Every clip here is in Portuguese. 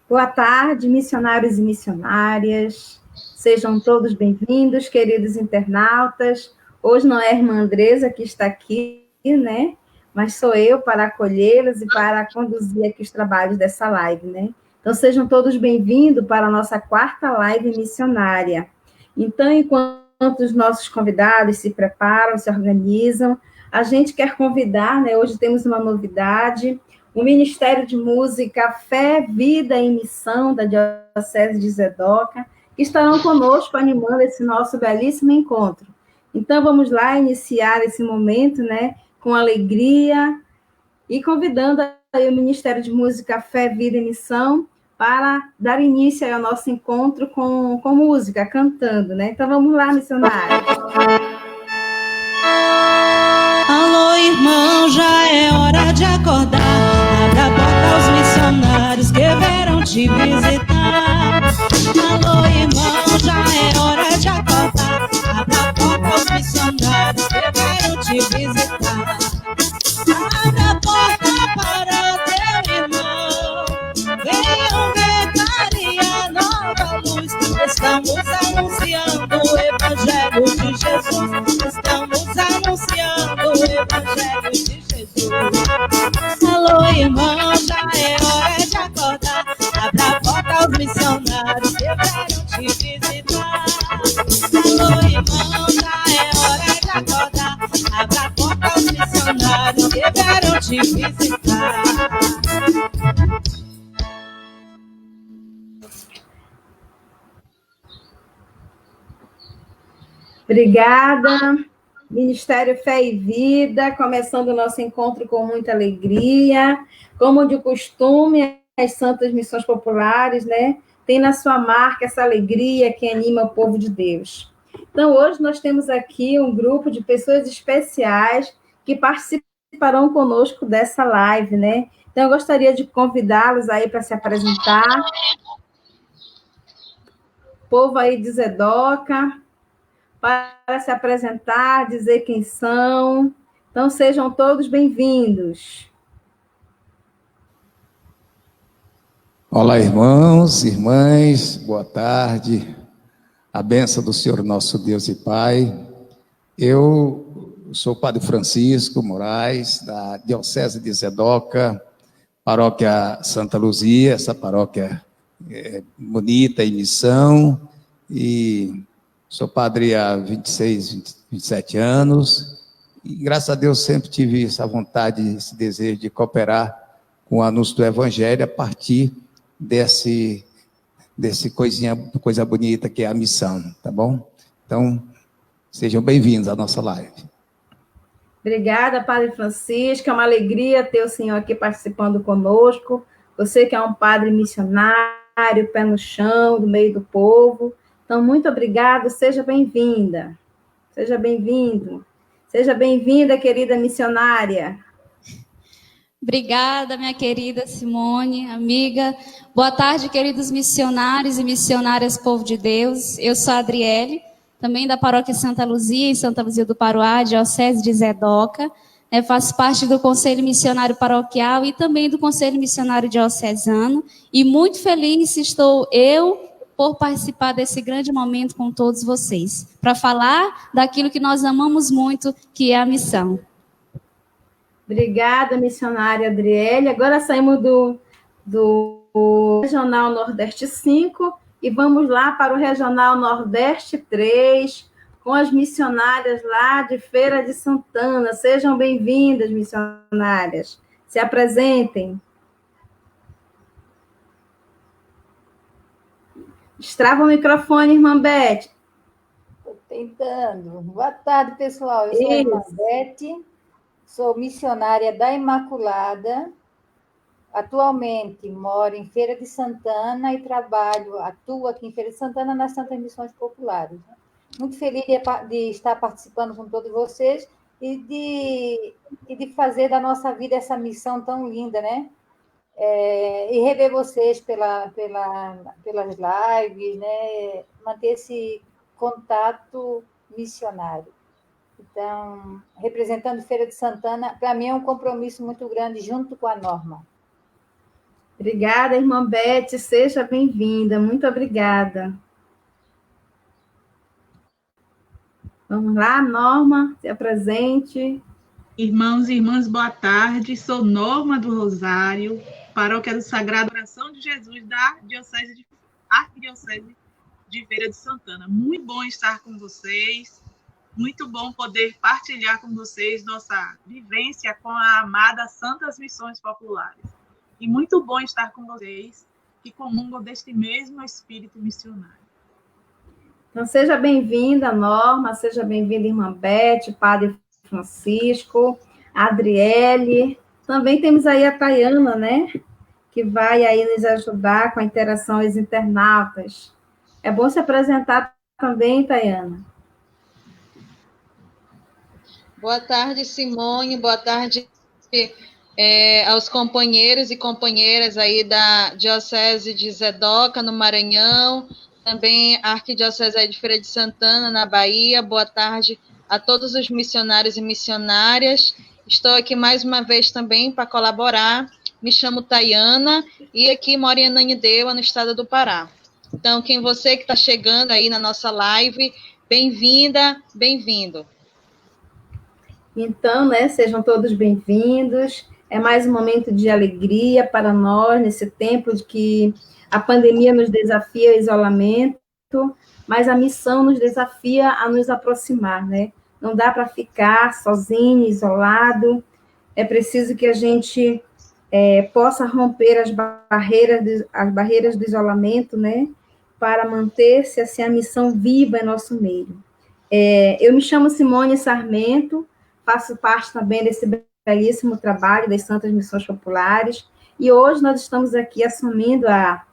Boa tarde, missionários e missionárias. Sejam todos bem-vindos, queridos internautas. Hoje não é a irmã Andresa que está aqui, né? Mas sou eu para acolhê-los e para conduzir aqui os trabalhos dessa live, né? Então, sejam todos bem-vindos para a nossa quarta live missionária. Então, enquanto os nossos convidados se preparam, se organizam, a gente quer convidar, né? Hoje temos uma novidade, o Ministério de Música Fé, Vida e Missão da Diocese de Zedoca, que estarão conosco animando esse nosso belíssimo encontro. Então, vamos lá iniciar esse momento, né, com alegria e convidando aí o Ministério de Música Fé, Vida e Missão para dar início ao nosso encontro com música, cantando, né? Então, vamos lá, missionários. Alô, irmão, já é hora de acordar. Abra a porta aos missionários que vieram te visitar. Alô, irmão, já é hora de acordar. Abra a porta aos missionários que vieram te visitar. Abra a porta para o teu irmão. Venham ver clarear nova luz. Estamos anunciando o Evangelho de Jesus. Estamos anunciando o Evangelho de Jesus. Alô, irmão, já é hora de acordar. Abra a porta aos missionários que vieram te visitar. Alô, irmão, já é hora de acordar. Abra a porta aos missionários que vieram te visitar. Obrigada. Ministério Fé e Vida, começando o nosso encontro com muita alegria. Como de costume, as Santas Missões Populares, né, tem na sua marca essa alegria que anima o povo de Deus. Então, hoje nós temos aqui um grupo de pessoas especiais que participarão conosco dessa live, né? Então, eu gostaria de convidá-los aí para se apresentar. Povo aí de Zedoca, para se apresentar, dizer quem são. Então, sejam todos bem-vindos. Olá, irmãos, irmãs, boa tarde. A bênção do Senhor nosso Deus e Pai. Eu sou o Padre Francisco Moraes, da Diocese de Zedoca, paróquia Santa Luzia, essa paróquia bonita em missão, e sou padre há 27 anos, e graças a Deus sempre tive essa vontade, esse desejo de cooperar com o anúncio do Evangelho a partir desse coisa bonita que é a missão, tá bom? Então, sejam bem-vindos à nossa live. Obrigada, Padre Francisco, é uma alegria ter o senhor aqui participando conosco, você que é um padre missionário, pé no chão, do meio do povo. Então, muito obrigado, seja bem-vinda, seja bem-vindo, seja bem-vinda, querida missionária. Obrigada, minha querida Simone, amiga. Boa tarde, queridos missionários e missionárias, povo de Deus. Eu sou a Adriele, também da paróquia Santa Luzia, em Santa Luzia do Paruá, diocese de Zedoca. Faço parte do Conselho Missionário Paroquial e também do Conselho Missionário Diocesano. E muito feliz estou eu por participar desse grande momento com todos vocês, para falar daquilo que nós amamos muito, que é a missão. Obrigada, missionária Adriele. Agora saímos do Regional Nordeste 5 e vamos lá para o Regional Nordeste 3, com as missionárias lá de Feira de Santana. Sejam bem-vindas, missionárias. Se apresentem. Destrava o microfone, irmã Beth. Estou tentando. Boa tarde, pessoal. Eu sou a irmã Beth. Sou missionária da Imaculada, atualmente moro em Feira de Santana e atuo aqui em Feira de Santana nas Santas Missões Populares. Muito feliz de estar participando com todos vocês e de fazer da nossa vida essa missão tão linda, né? E rever vocês pelas lives, né? Manter esse contato missionário. Então, representando Feira de Santana, para mim é um compromisso muito grande junto com a Norma. Obrigada, irmã Beth, seja bem-vinda, muito obrigada. Vamos lá, Norma, se apresente. Irmãos e irmãs, boa tarde. Sou Norma do Rosário, paróquia do Sagrado Coração de Jesus da Arquidiocese de Feira de Santana. Muito bom estar com vocês, muito bom poder partilhar com vocês nossa vivência com a amada Santas Missões Populares. E muito bom estar com vocês que comungam deste mesmo espírito missionário. Então, seja bem-vinda, Norma, seja bem-vinda, irmã Beth, Padre Francisco, Adriele. Também temos aí a Tayana, né? Que vai aí nos ajudar com a interação aos internautas. É bom se apresentar também, Tayana. Boa tarde, Simone. Boa tarde aos companheiros e companheiras aí da Diocese de Zedoca, no Maranhão, também a Arquidiocese de Feira de Santana, na Bahia. Boa tarde a todos os missionários e missionárias. Estou aqui mais uma vez também para colaborar. Me chamo Tayana e aqui moro em Ananindeua, no estado do Pará. Então, você que está chegando aí na nossa live, bem-vinda, bem-vindo. Então, né, sejam todos bem-vindos. É mais um momento de alegria para nós, nesse tempo de que a pandemia nos desafia ao isolamento, mas a missão nos desafia a nos aproximar, né? Não dá para ficar sozinho, isolado. É preciso que a gente possa romper as barreiras do isolamento, né? Para manter-se assim a missão viva em nosso meio. Eu me chamo Simone Sarmento, faço parte também desse belíssimo trabalho das Santas Missões Populares, e hoje nós estamos aqui assumindo a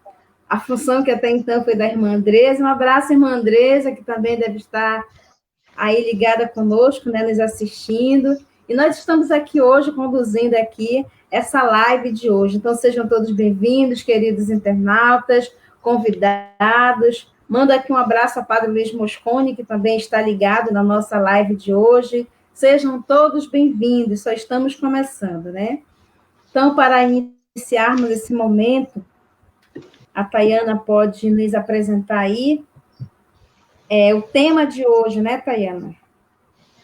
função que até então foi da irmã Andresa. Um abraço, irmã Andresa, que também deve estar aí ligada conosco, né, nos assistindo, e nós estamos aqui hoje conduzindo aqui essa live de hoje. Então, sejam todos bem-vindos, queridos internautas, convidados. Mando aqui um abraço ao Padre Luiz Moscone, que também está ligado na nossa live de hoje. Sejam todos bem-vindos, só estamos começando, né? Então, para iniciarmos esse momento, a Tayana pode nos apresentar aí o tema de hoje, né, Tayana?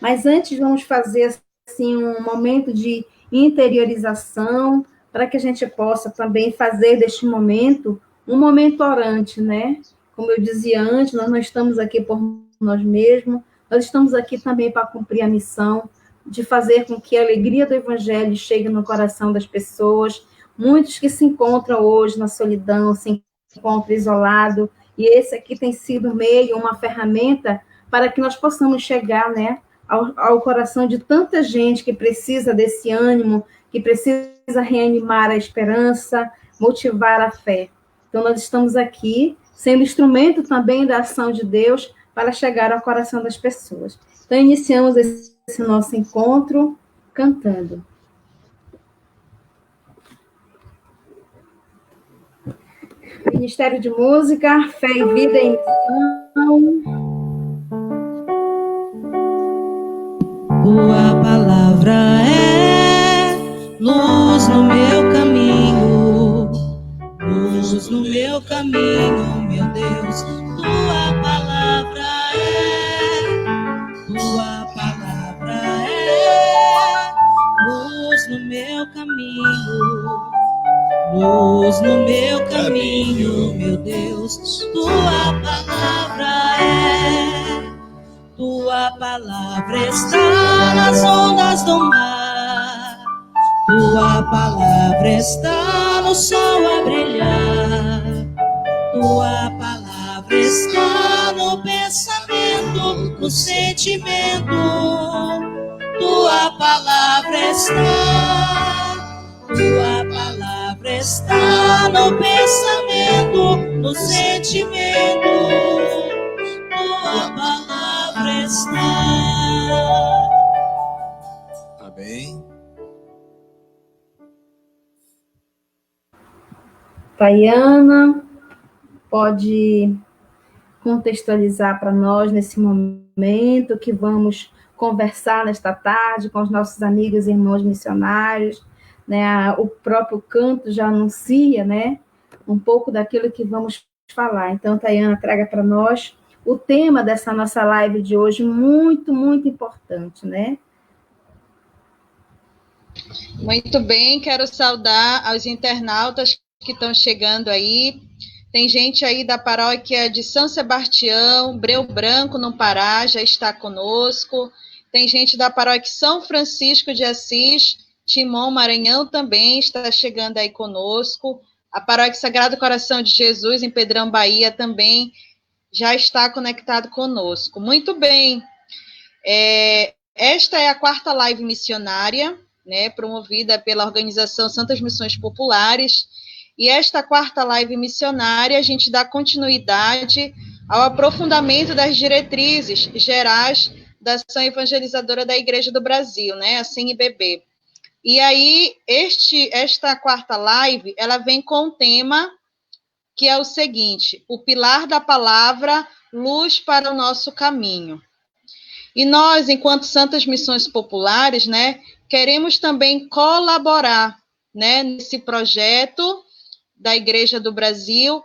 Mas antes vamos fazer assim, um momento de interiorização, para que a gente possa também fazer deste momento um momento orante, né? Como eu dizia antes, nós não estamos aqui por nós mesmos, nós estamos aqui também para cumprir a missão de fazer com que a alegria do Evangelho chegue no coração das pessoas, muitos que se encontram hoje na solidão, se encontram isolados, e esse aqui tem sido um meio, uma ferramenta para que nós possamos chegar, né, ao coração de tanta gente que precisa desse ânimo, que precisa reanimar a esperança, motivar a fé. Então, nós estamos aqui sendo instrumento também da ação de Deus para chegar ao coração das pessoas. Então, iniciamos esse nosso encontro cantando. Ministério de Música, Fé e Vida em Missão. Tua palavra é luz no meu caminho, luz no meu caminho, meu Deus. Tua palavra é luz no meu caminho, luz no meu caminho, meu Deus. Tua palavra está nas ondas do mar, tua palavra está no sol a brilhar, tua palavra está no pensamento, no sentimento, tua palavra está no pensamento, no sentimento, tua palavra está. Amém. Tayana, pode contextualizar para nós nesse momento que vamos conversar nesta tarde com os nossos amigos e irmãos missionários, né? O próprio canto já anuncia, né, um pouco daquilo que vamos falar. Então, Tayana, traga para nós o tema dessa nossa live de hoje, muito, muito importante, né? Muito bem, quero saudar aos internautas que estão chegando aí. Tem gente aí da paróquia de São Sebastião, Breu Branco, no Pará, já está conosco. Tem gente da paróquia São Francisco de Assis, Timon, Maranhão, também está chegando aí conosco. A paróquia Sagrado Coração de Jesus, em Pedrão, Bahia, também já está conectado conosco. Muito bem. Esta é a 4ª live missionária, né, promovida pela Organização Santas Missões Populares. E esta 4ª live missionária, a gente dá continuidade ao aprofundamento das diretrizes gerais da ação evangelizadora da Igreja do Brasil, né, a CNBB. E aí, esta 4ª live, ela vem com um tema que é o seguinte: o pilar da palavra, luz para o nosso caminho. E nós, enquanto Santas Missões Populares, né, queremos também colaborar, né, nesse projeto da Igreja do Brasil,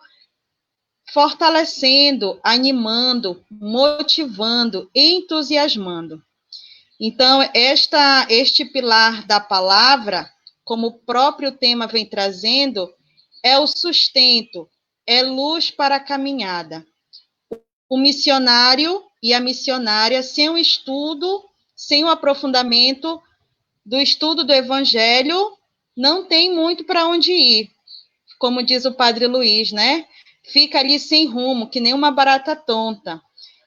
fortalecendo, animando, motivando, entusiasmando. Então, este pilar da palavra, como o próprio tema vem trazendo, é o sustento, é luz para a caminhada. O missionário e a missionária, sem o estudo, sem o aprofundamento do estudo do Evangelho, não tem muito para onde ir. Como diz o Padre Luiz, né? Fica ali sem rumo, que nem uma barata tonta.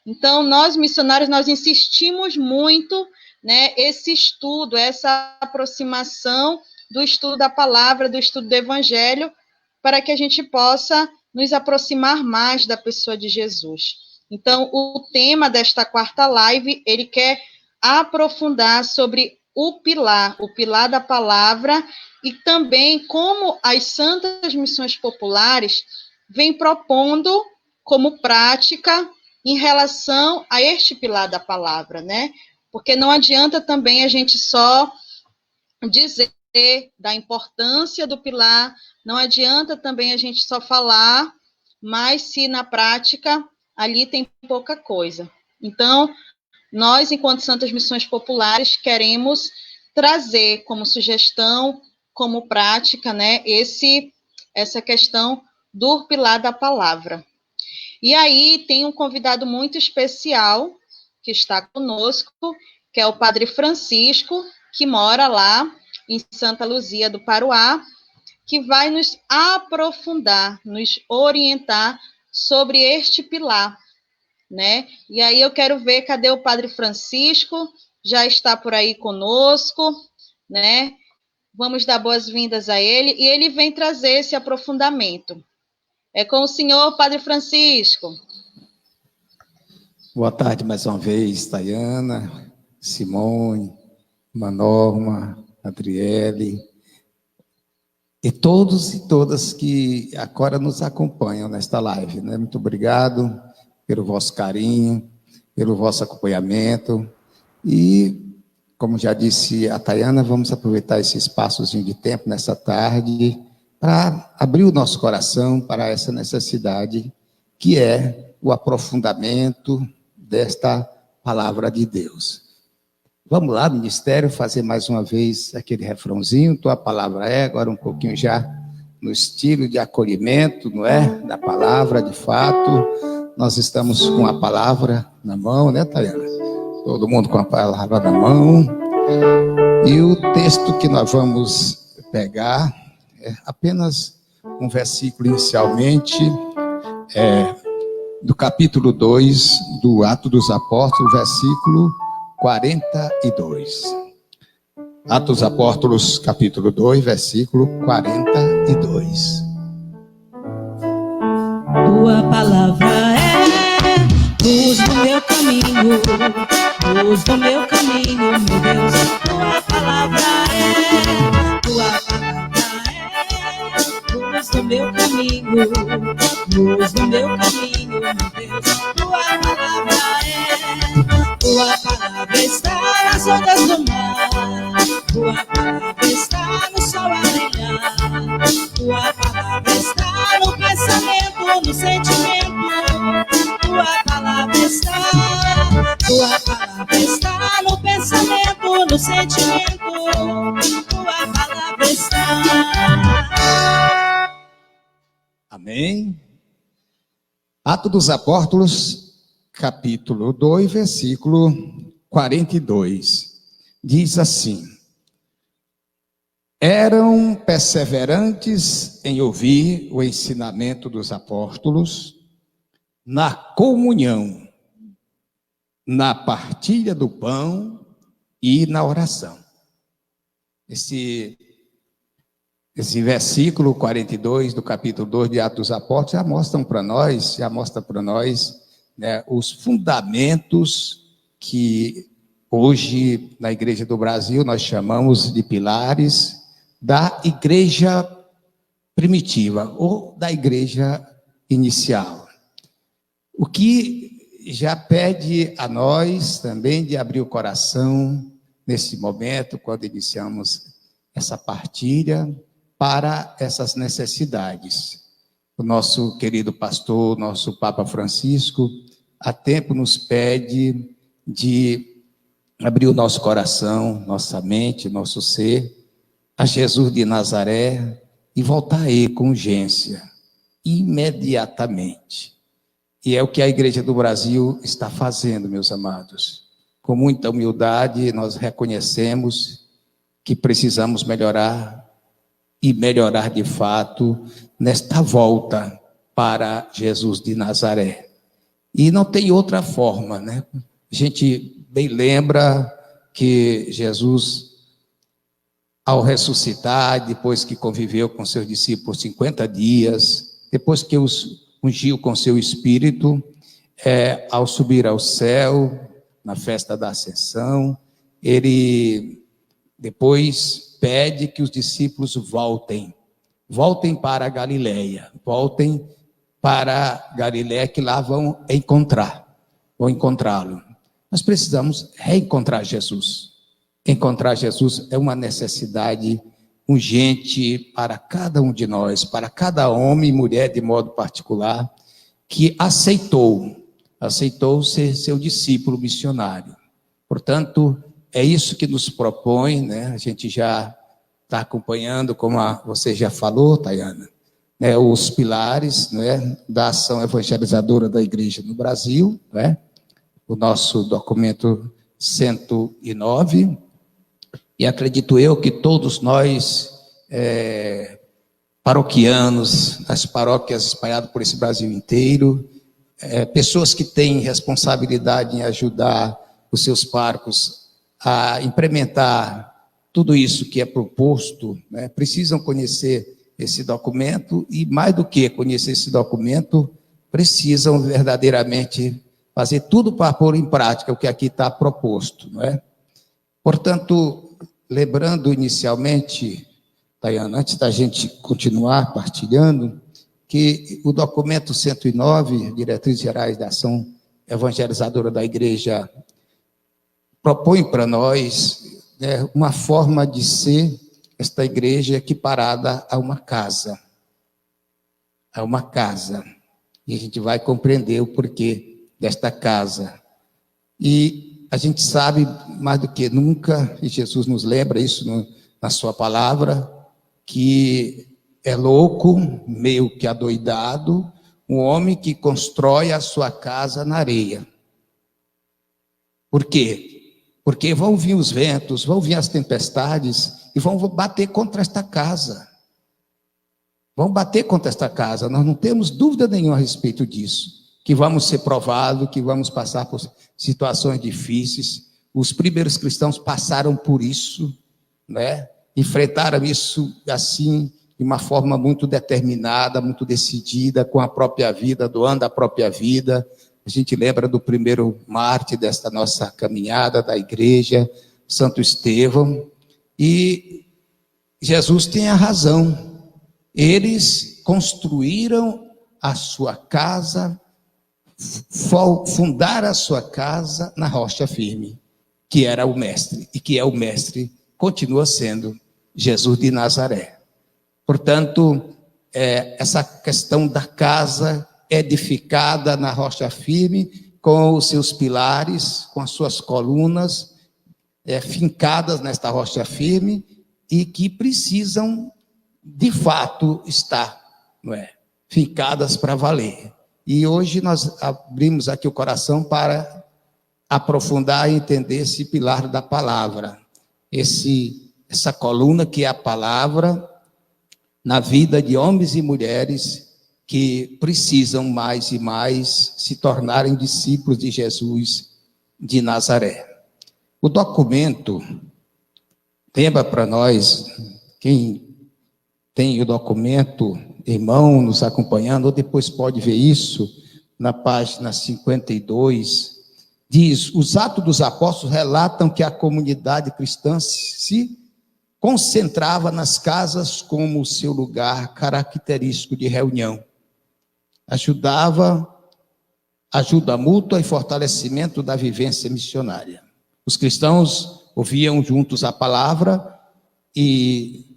Então, nós, missionários, nós insistimos muito, né, esse estudo, essa aproximação do estudo da palavra, do estudo do Evangelho, para que a gente possa nos aproximar mais da pessoa de Jesus. Então, o tema desta 4ª live, ele quer aprofundar sobre o pilar da palavra, e também como as Santas Missões Populares vêm propondo como prática em relação a este pilar da palavra, né? Porque não adianta também a gente só dizer da importância do pilar, não adianta também a gente só falar, mas se na prática ali tem pouca coisa. Então, nós, enquanto Santas Missões Populares, queremos trazer como sugestão, como prática, né, essa questão do pilar da palavra. E aí tem um convidado muito especial que está conosco, que é o Padre Francisco, que mora lá em Santa Luzia do Paruá, que vai nos aprofundar, nos orientar sobre este pilar, né? E aí eu quero ver, cadê o Padre Francisco? Já está por aí conosco, né? Vamos dar boas-vindas a ele, e ele vem trazer esse aprofundamento. É com o senhor, Padre Francisco. Boa tarde mais uma vez, Tayana, Simone, Norma, Adriele, e todos e todas que agora nos acompanham nesta live, né? Muito obrigado pelo vosso carinho, pelo vosso acompanhamento. E, como já disse a Tayana, vamos aproveitar esse espaçozinho de tempo nessa tarde para abrir o nosso coração para essa necessidade que é o aprofundamento desta palavra de Deus. Vamos lá, ministério, fazer mais uma vez aquele refrãozinho. Tua palavra é, agora um pouquinho já no estilo de acolhimento, não é? Da palavra, de fato. Nós estamos com a palavra na mão, né, Tayana? Todo mundo com a palavra na mão. E o texto que nós vamos pegar é apenas um versículo inicialmente, do capítulo 2 do Atos dos Apóstolos, versículo 42. Atos dos Apóstolos, capítulo 2, versículo 42. Tua palavra é luz no meu caminho, luz no meu caminho, meu Deus. Tua palavra é luz no meu caminho, luz no meu caminho, meu Deus. Tua palavra está nas ondas do mar, tua palavra está no sol Amém? Atos dos Apóstolos, capítulo 2, versículo 42. Diz assim: eram perseverantes em ouvir o ensinamento dos apóstolos, na comunhão, na partilha do pão e na oração. Esse versículo 42 do capítulo 2 de Atos dos Apóstolos já mostra para nós, né, os fundamentos que hoje na Igreja do Brasil nós chamamos de pilares da igreja primitiva ou da igreja inicial. O que já pede a nós também de abrir o coração nesse momento, quando iniciamos essa partilha, para essas necessidades. O nosso querido pastor, nosso Papa Francisco, há tempo nos pede de abrir o nosso coração, nossa mente, nosso ser, a Jesus de Nazaré e voltar a Ele com urgência, imediatamente. E é o que a Igreja do Brasil está fazendo, meus amados. Com muita humildade, nós reconhecemos que precisamos melhorar e melhorar de fato nesta volta para Jesus de Nazaré. E não tem outra forma, né? A gente bem lembra que Jesus, ao ressuscitar, depois que conviveu com seus discípulos 50 dias, depois que os ungiu com seu Espírito, ao subir ao céu, na festa da Ascensão, ele depois pede que os discípulos voltem para a Galileia, voltem para a Galileia, que lá vão encontrá-lo. Nós precisamos reencontrar Jesus. Encontrar Jesus é uma necessidade urgente para cada um de nós, para cada homem e mulher de modo particular, que aceitou ser seu discípulo missionário. Portanto, é isso que nos propõe, né? A gente já está acompanhando, como você já falou, Tayana, né? Os pilares, né, da ação evangelizadora da igreja no Brasil, né? O nosso documento 109, e acredito eu que todos nós, paroquianos, nas paróquias espalhadas por esse Brasil inteiro, pessoas que têm responsabilidade em ajudar os seus párocos a implementar tudo isso que é proposto, né, precisam conhecer esse documento e, mais do que conhecer esse documento, precisam verdadeiramente fazer tudo para pôr em prática o que aqui está proposto, não é? Portanto, lembrando inicialmente, Tayana, antes da gente continuar partilhando, que o documento 109, Diretrizes Gerais da Ação Evangelizadora da Igreja, propõe para nós, né, uma forma de ser esta igreja equiparada a uma casa. A uma casa. E a gente vai compreender o porquê desta casa. E a gente sabe, mais do que nunca, e Jesus nos lembra isso na sua palavra, que é louco, meio que adoidado, um homem que constrói a sua casa na areia. Por quê? Porque vão vir os ventos, vão vir as tempestades e vão bater contra esta casa. Vão bater contra esta casa. Nós não temos dúvida nenhuma a respeito disso. Que vamos ser provados, que vamos passar por situações difíceis. Os primeiros cristãos passaram por isso, né? Enfrentaram isso assim, de uma forma muito determinada, muito decidida, com a própria vida, doando a própria vida. A gente lembra do primeiro mártir desta nossa caminhada da igreja, Santo Estevão, e Jesus tem a razão. Eles construíram a sua casa, fundaram a sua casa na rocha firme, que era o mestre, e que é o mestre, continua sendo Jesus de Nazaré. Portanto, essa questão da casa edificada na rocha firme, com os seus pilares, com as suas colunas, fincadas nesta rocha firme, e que precisam, de fato, estar, não é? fincadas para valer. E hoje nós abrimos aqui o coração para aprofundar e entender esse pilar da palavra, essa coluna que é a palavra na vida de homens e mulheres que precisam mais e mais se tornarem discípulos de Jesus de Nazaré. O documento, lembra para nós, quem tem o documento, irmão, nos acompanhando, ou depois pode ver isso, na página 52, diz: os Atos dos Apóstolos relatam que a comunidade cristã se concentrava nas casas como seu lugar característico de reunião. Ajuda mútua e fortalecimento da vivência missionária. Os cristãos ouviam juntos a palavra e,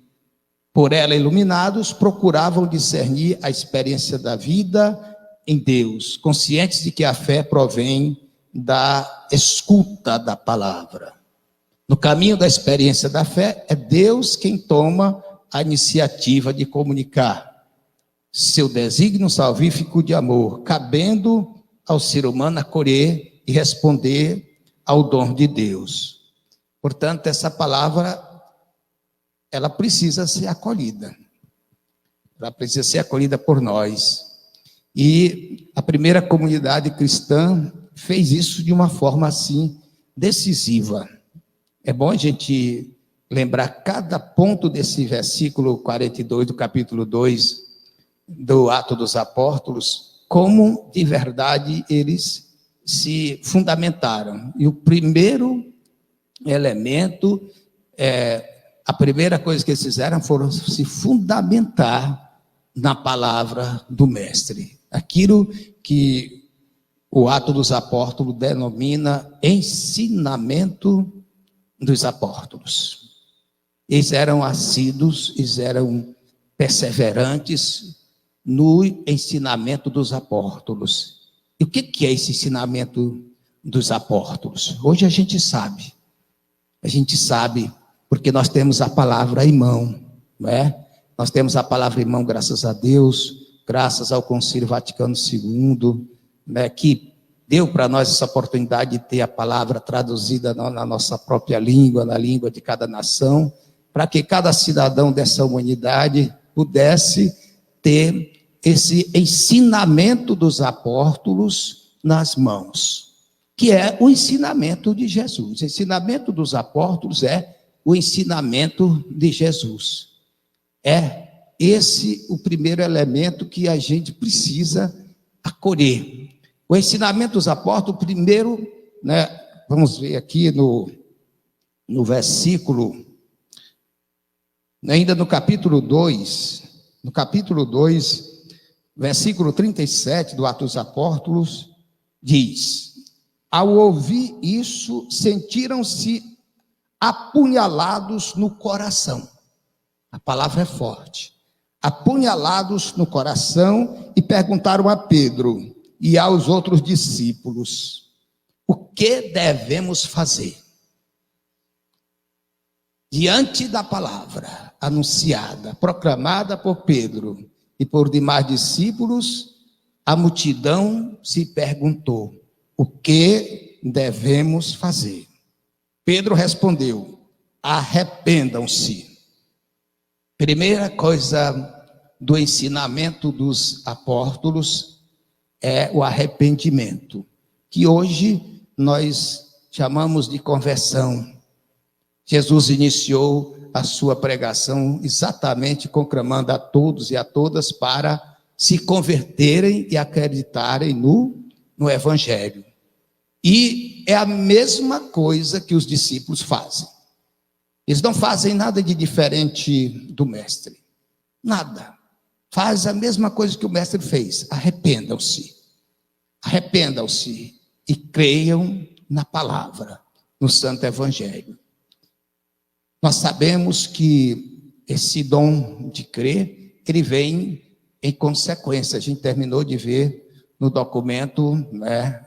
por ela iluminados, procuravam discernir a experiência da vida em Deus, conscientes de que a fé provém da escuta da palavra. No caminho da experiência da fé, é Deus quem toma a iniciativa de comunicar seu desígnio salvífico de amor, cabendo ao ser humano acolher e responder ao dom de Deus. Portanto, essa palavra, ela precisa ser acolhida. Ela precisa ser acolhida por nós. E a primeira comunidade cristã fez isso de uma forma assim decisiva. É bom a gente lembrar cada ponto desse versículo 42 do capítulo 2 do Atos dos Apóstolos, como de verdade eles se fundamentaram. E o primeiro elemento, a primeira coisa que eles fizeram foram se fundamentar na palavra do Mestre. Aquilo que o Atos dos Apóstolos denomina ensinamento dos apóstolos. Eles eram assíduos, eles eram perseverantes no ensinamento dos apóstolos. E o que é esse ensinamento dos apóstolos? Hoje a gente sabe porque nós temos a palavra em mão, não é? Nós temos a palavra em mão, graças a Deus, graças ao Concílio Vaticano II, né, que deu para nós essa oportunidade de ter a palavra traduzida na nossa própria língua, na língua de cada nação, para que cada cidadão dessa humanidade pudesse ter esse ensinamento dos apóstolos nas mãos, que é o ensinamento de Jesus. O ensinamento dos apóstolos é o ensinamento de Jesus. É esse o primeiro elemento que a gente precisa acolher. O ensinamento dos apóstolos, primeiro, né, vamos ver aqui no versículo, ainda no capítulo 2, versículo 37 do Atos dos Apóstolos, diz: ao ouvir isso, sentiram-se apunhalados no coração. A palavra é forte. Apunhalados no coração, e perguntaram a Pedro e aos outros discípulos: o que devemos fazer? Diante da palavra anunciada, proclamada por Pedro e por demais discípulos, a multidão se perguntou: o que devemos fazer? Pedro respondeu: arrependam-se. Primeira coisa do ensinamento dos apóstolos é o arrependimento, que hoje nós chamamos de conversão. Jesus iniciou a sua pregação exatamente conclamando a todos e a todas para se converterem e acreditarem no Evangelho. E é a mesma coisa que os discípulos fazem. Eles não fazem nada de diferente do Mestre. Nada. Faz a mesma coisa que o Mestre fez. Arrependam-se. Arrependam-se e creiam na palavra, no Santo Evangelho. Nós sabemos que esse dom de crer, ele vem em consequência. A gente terminou de ver no documento, né,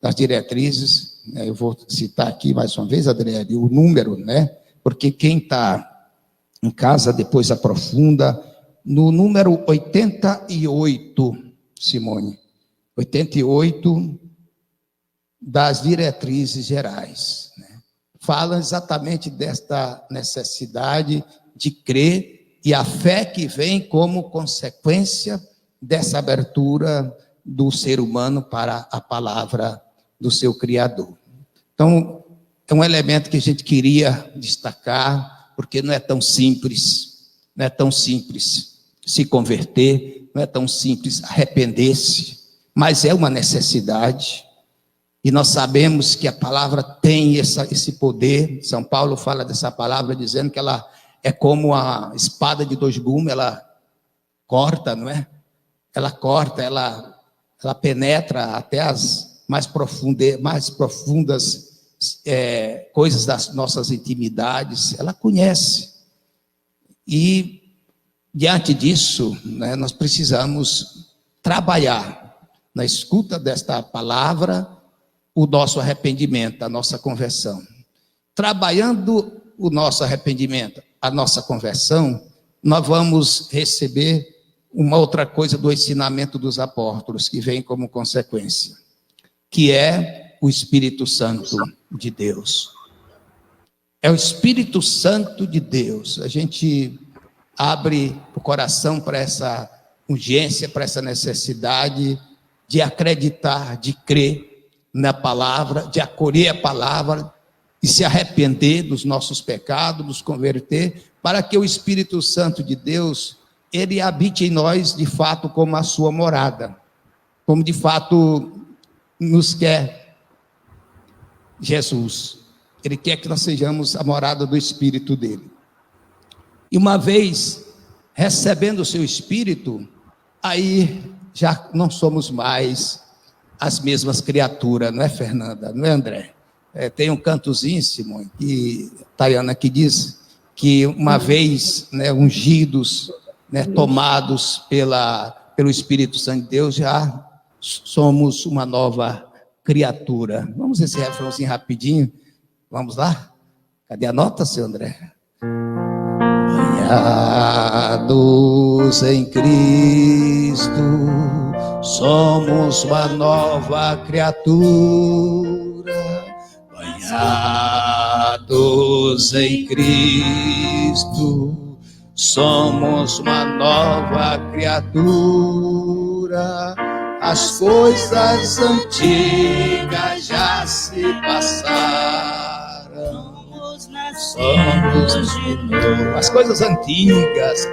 das diretrizes, né, eu vou citar aqui mais uma vez, Adriele, o número, né, porque quem está em casa depois aprofunda no número 88, Simone, 88 das diretrizes gerais, né? Fala exatamente desta necessidade de crer e a fé que vem como consequência dessa abertura do ser humano para a palavra do seu Criador. Então, é um elemento que a gente queria destacar, porque não é tão simples, não é tão simples se converter, não é tão simples arrepender-se, mas é uma necessidade, e nós sabemos que a palavra tem esse poder. São Paulo fala dessa palavra dizendo que ela é como a espada de dois gumes, ela corta, não é? Ela corta, ela penetra até as mais profundas coisas das nossas intimidades, ela conhece. E, diante disso, né, nós precisamos trabalhar na escuta desta palavra o nosso arrependimento, a nossa conversão. Trabalhando o nosso arrependimento, a nossa conversão, nós vamos receber uma outra coisa do ensinamento dos apóstolos, que vem como consequência, que é o Espírito Santo de Deus. É o Espírito Santo de Deus. A gente abre o coração para essa urgência, para essa necessidade de acreditar, de crer na palavra, de acolher a palavra e se arrepender dos nossos pecados, nos converter, para que o Espírito Santo de Deus, ele habite em nós de fato como a sua morada, como de fato nos quer Jesus. Ele quer que nós sejamos a morada do Espírito dele. E uma vez recebendo o seu Espírito, aí já não somos mais as mesmas criaturas, não é, Fernanda? Não é, André? Tem um cantozinho, Simone, que Tayana que diz que uma vez, né, ungidos, né, tomados pelo Espírito Santo de Deus, já somos uma nova criatura. Vamos esse refrãozinho rapidinho. Vamos lá? Cadê a nota, seu André? Banhados em Cristo, somos uma nova criatura. Banhados em Cristo, somos uma nova criatura. As coisas antigas já se passaram. Somos de novo. As coisas antigas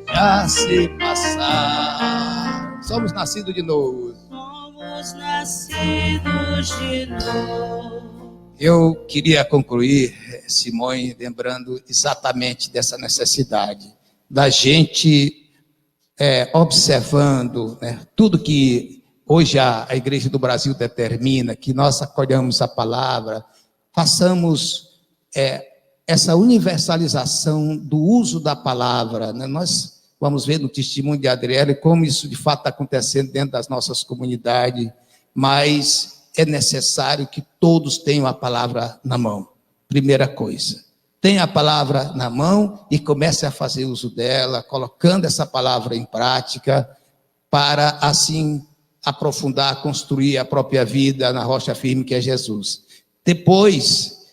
já se passaram. Somos nascidos de novo. Somos nascidos de novo. Eu queria concluir, Simone, lembrando exatamente dessa necessidade da gente observando, né, tudo que hoje a Igreja do Brasil determina, que nós acolhamos a palavra, façamos essa universalização do uso da palavra, né? Nós vamos ver no testemunho de Adriele como isso de fato está acontecendo dentro das nossas comunidades, mas é necessário que todos tenham a palavra na mão. Primeira coisa, tenha a palavra na mão e comece a fazer uso dela, colocando essa palavra em prática, para assim aprofundar, construir a própria vida na rocha firme que é Jesus. Depois,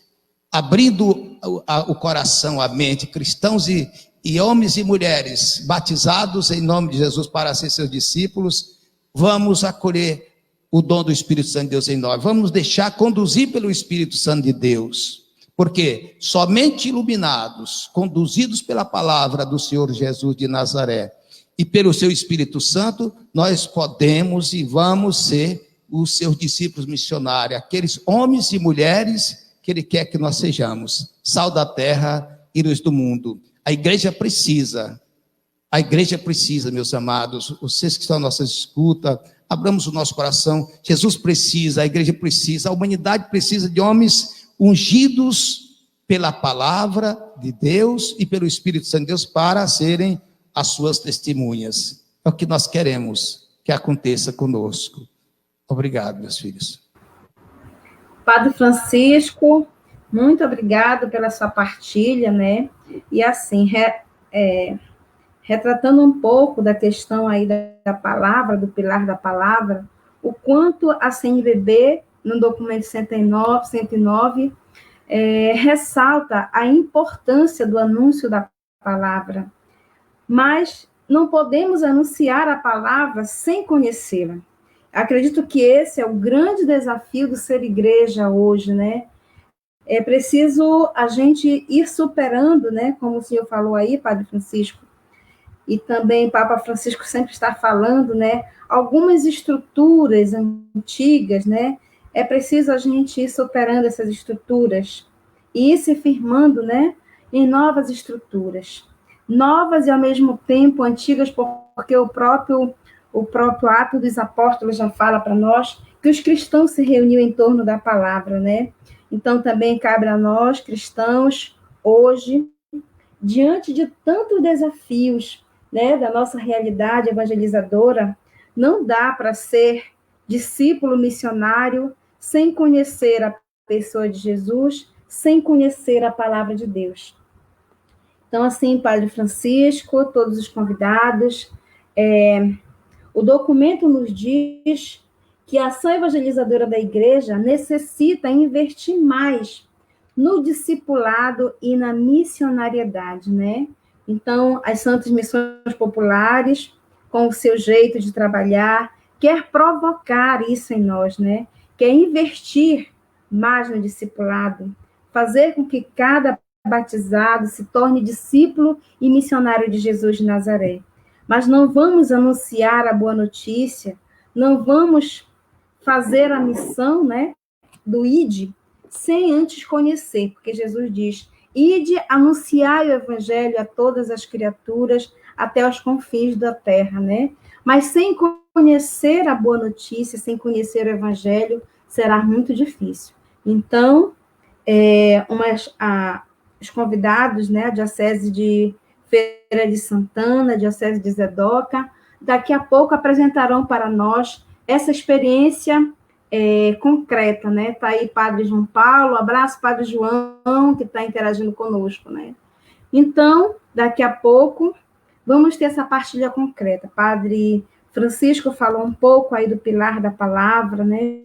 abrindo o coração, a mente, cristãos e homens e mulheres batizados em nome de Jesus para ser seus discípulos, vamos acolher o dom do Espírito Santo de Deus em nós, vamos deixar conduzir pelo Espírito Santo de Deus, porque somente iluminados, conduzidos pela palavra do Senhor Jesus de Nazaré e pelo seu Espírito Santo, nós podemos e vamos ser os seus discípulos missionários, aqueles homens e mulheres que Ele quer que nós sejamos, sal da terra e luz do mundo. A igreja precisa, meus amados, vocês que estão na nossa escuta, abramos o nosso coração. Jesus precisa, a igreja precisa, a humanidade precisa de homens ungidos pela palavra de Deus e pelo Espírito Santo de Deus para serem as suas testemunhas. É o que nós queremos que aconteça conosco. Obrigado, meus filhos. Padre Francisco, Muito obrigado pela sua partilha, né? E assim, retratando um pouco da questão aí da palavra, do pilar da palavra, o quanto a CNBB, no documento 109, ressalta a importância do anúncio da palavra, mas não podemos anunciar a palavra sem conhecê-la. Acredito que esse é o grande desafio do ser igreja hoje, né? É preciso a gente ir superando, né? Como o senhor falou aí, Padre Francisco, e também Papa Francisco sempre está falando, né? Algumas estruturas antigas, né? É preciso a gente ir superando essas estruturas e ir se firmando, né? Em novas estruturas. Novas e, ao mesmo tempo, antigas, porque o próprio Atos dos Apóstolos já fala para nós que os cristãos se reuniam em torno da palavra, né? Então, também cabe a nós, cristãos, hoje, diante de tantos desafios, né, da nossa realidade evangelizadora, não dá para ser discípulo missionário sem conhecer a pessoa de Jesus, sem conhecer a palavra de Deus. Então, assim, Padre Francisco, todos os convidados, o documento nos diz que a ação evangelizadora da igreja necessita investir mais no discipulado e na missionariedade, né? Então, as Santas Missões Populares, com o seu jeito de trabalhar, quer provocar isso em nós, né? Quer investir mais no discipulado, fazer com que cada batizado se torne discípulo e missionário de Jesus de Nazaré. Mas não vamos anunciar a boa notícia, não vamos fazer a missão, né, do ID, sem antes conhecer, porque Jesus diz: ide, anunciai o evangelho a todas as criaturas, até os confins da terra, né? Mas sem conhecer a boa notícia, sem conhecer o evangelho, será muito difícil. Então, os convidados, né, a Diocese de Feira de Santana, a Diocese de Zedoca, daqui a pouco apresentarão para nós essa experiência concreta, né? Está aí Padre João Paulo, abraço Padre João, que está interagindo conosco, né? Então, daqui a pouco, vamos ter essa partilha concreta. Padre Francisco falou um pouco aí do pilar da palavra, né?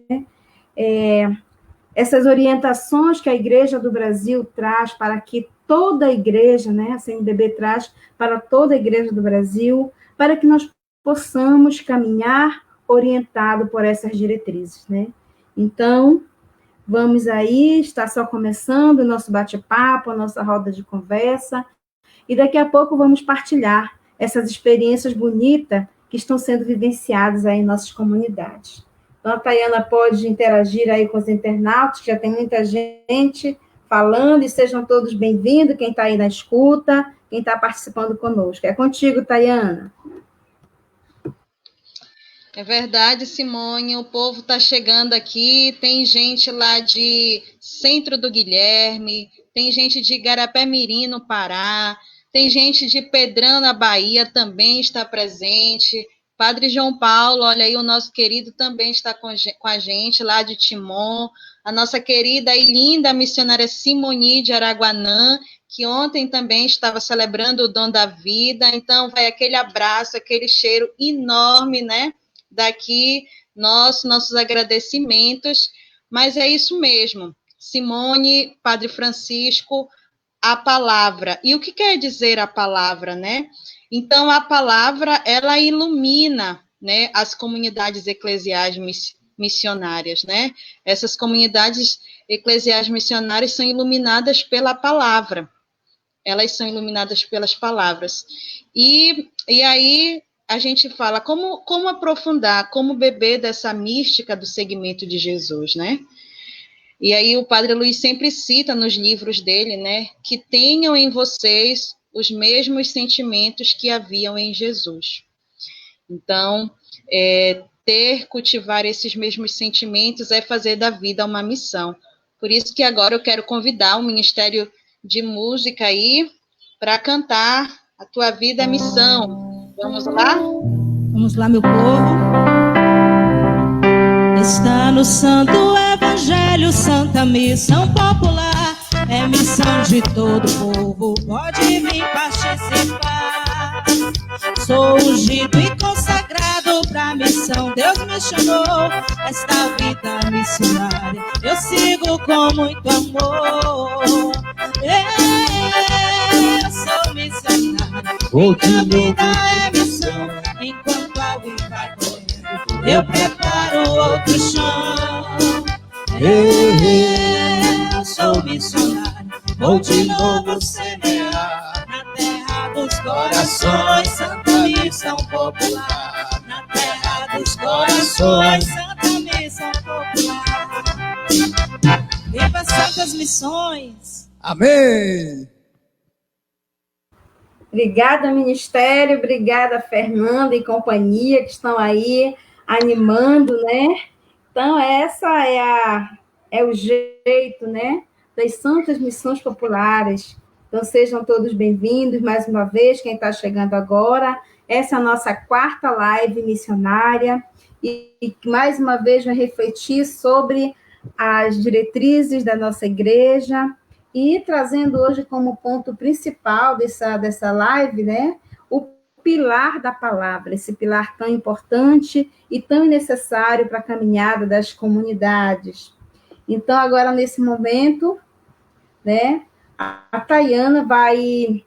Essas orientações que a Igreja do Brasil traz para que toda a igreja, né? A CNBB traz para toda a Igreja do Brasil, para que nós possamos caminhar orientado por essas diretrizes, né? Então, vamos aí, está só começando o nosso bate-papo, a nossa roda de conversa, e daqui a pouco vamos partilhar essas experiências bonitas que estão sendo vivenciadas aí em nossas comunidades. Então, a Tayana pode interagir aí com os internautas, já tem muita gente falando, e sejam todos bem-vindos, quem está aí na escuta, quem está participando conosco. É contigo, Tayana. É verdade, Simone, o povo está chegando aqui, tem gente lá de Centro do Guilherme, tem gente de Igarapé-Mirim, no Pará, tem gente de Pedrão, na Bahia, também está presente. Padre João Paulo, olha aí, o nosso querido também está com a gente, lá de Timon, a nossa querida e linda missionária Simoni de Araguanã, que ontem também estava celebrando o dom da vida, então vai aquele abraço, aquele cheiro enorme, né? Daqui, nossos agradecimentos, mas é isso mesmo, Simone, Padre Francisco, a palavra. E o que quer dizer a palavra, né? Então, a palavra, ela ilumina, né, as comunidades eclesiais missionárias, né? Essas comunidades eclesiais missionárias são iluminadas pela palavra. Elas são iluminadas pelas palavras. E aí a gente fala como aprofundar, como beber dessa mística do segmento de Jesus, né? E aí o Padre Luiz sempre cita nos livros dele, né, que tenham em vocês os mesmos sentimentos que haviam em Jesus. Então, cultivar esses mesmos sentimentos é fazer da vida uma missão. Por isso que agora eu quero convidar o Ministério de Música aí para cantar A Tua Vida é Missão. Vamos lá? Vamos lá, meu povo. Está no Santo Evangelho, Santa Missão Popular. é missão de todo povo, pode vir participar. Sou ungido e consagrado pra missão, Deus me chamou, esta vida missionária eu sigo com muito amor. Eu sou missionário, minha vida é missão, enquanto alguém vai correndo, eu preparo outro chão. Eu sou missionário, vou de novo semear na terra dos corações, Santa Missão Popular. Na terra dos corações, Santa Missão Popular. Viva Santas Missões! Amém! Obrigada, Ministério, obrigada, Fernanda e companhia, que estão aí animando, né? Então, essa é o jeito, né, das Santas Missões Populares. Então, sejam todos bem-vindos, mais uma vez, quem está chegando agora. Essa é a nossa 4ª live missionária, e mais uma vez vai refletir sobre as diretrizes da nossa igreja, e trazendo hoje como ponto principal dessa live, né, o pilar da palavra, esse pilar tão importante e tão necessário para a caminhada das comunidades. Então, agora, nesse momento, né, a Tayana vai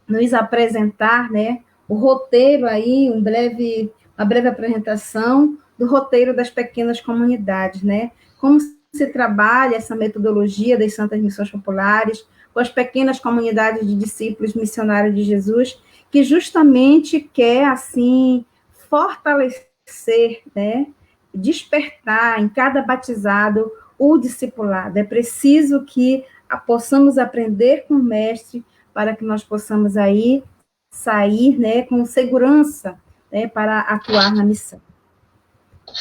nos apresentar, né, o roteiro aí, uma breve apresentação do roteiro das pequenas comunidades, né? Como se trabalha essa metodologia das Santas Missões Populares com as pequenas comunidades de discípulos missionários de Jesus, que justamente quer, assim, fortalecer, né, despertar em cada batizado o discipulado. É preciso que possamos aprender com o mestre para que nós possamos aí sair, né, com segurança, né, para atuar na missão.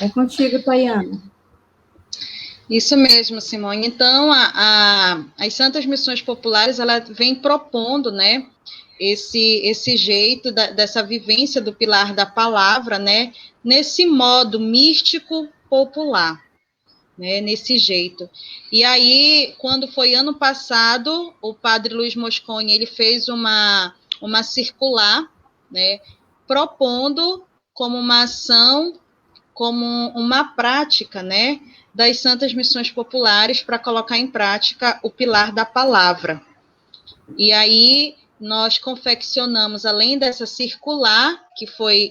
É contigo, Tayana. Isso mesmo, Simone. Então, as Santas Missões Populares, ela vem propondo, né, esse jeito dessa vivência do pilar da palavra, né, nesse modo místico popular, né, nesse jeito. E aí, quando foi ano passado, o padre Luiz Mosconi, ele fez uma circular, né, propondo como uma ação, como uma prática, né, das Santas Missões Populares para colocar em prática o pilar da palavra. E aí nós confeccionamos, além dessa circular que foi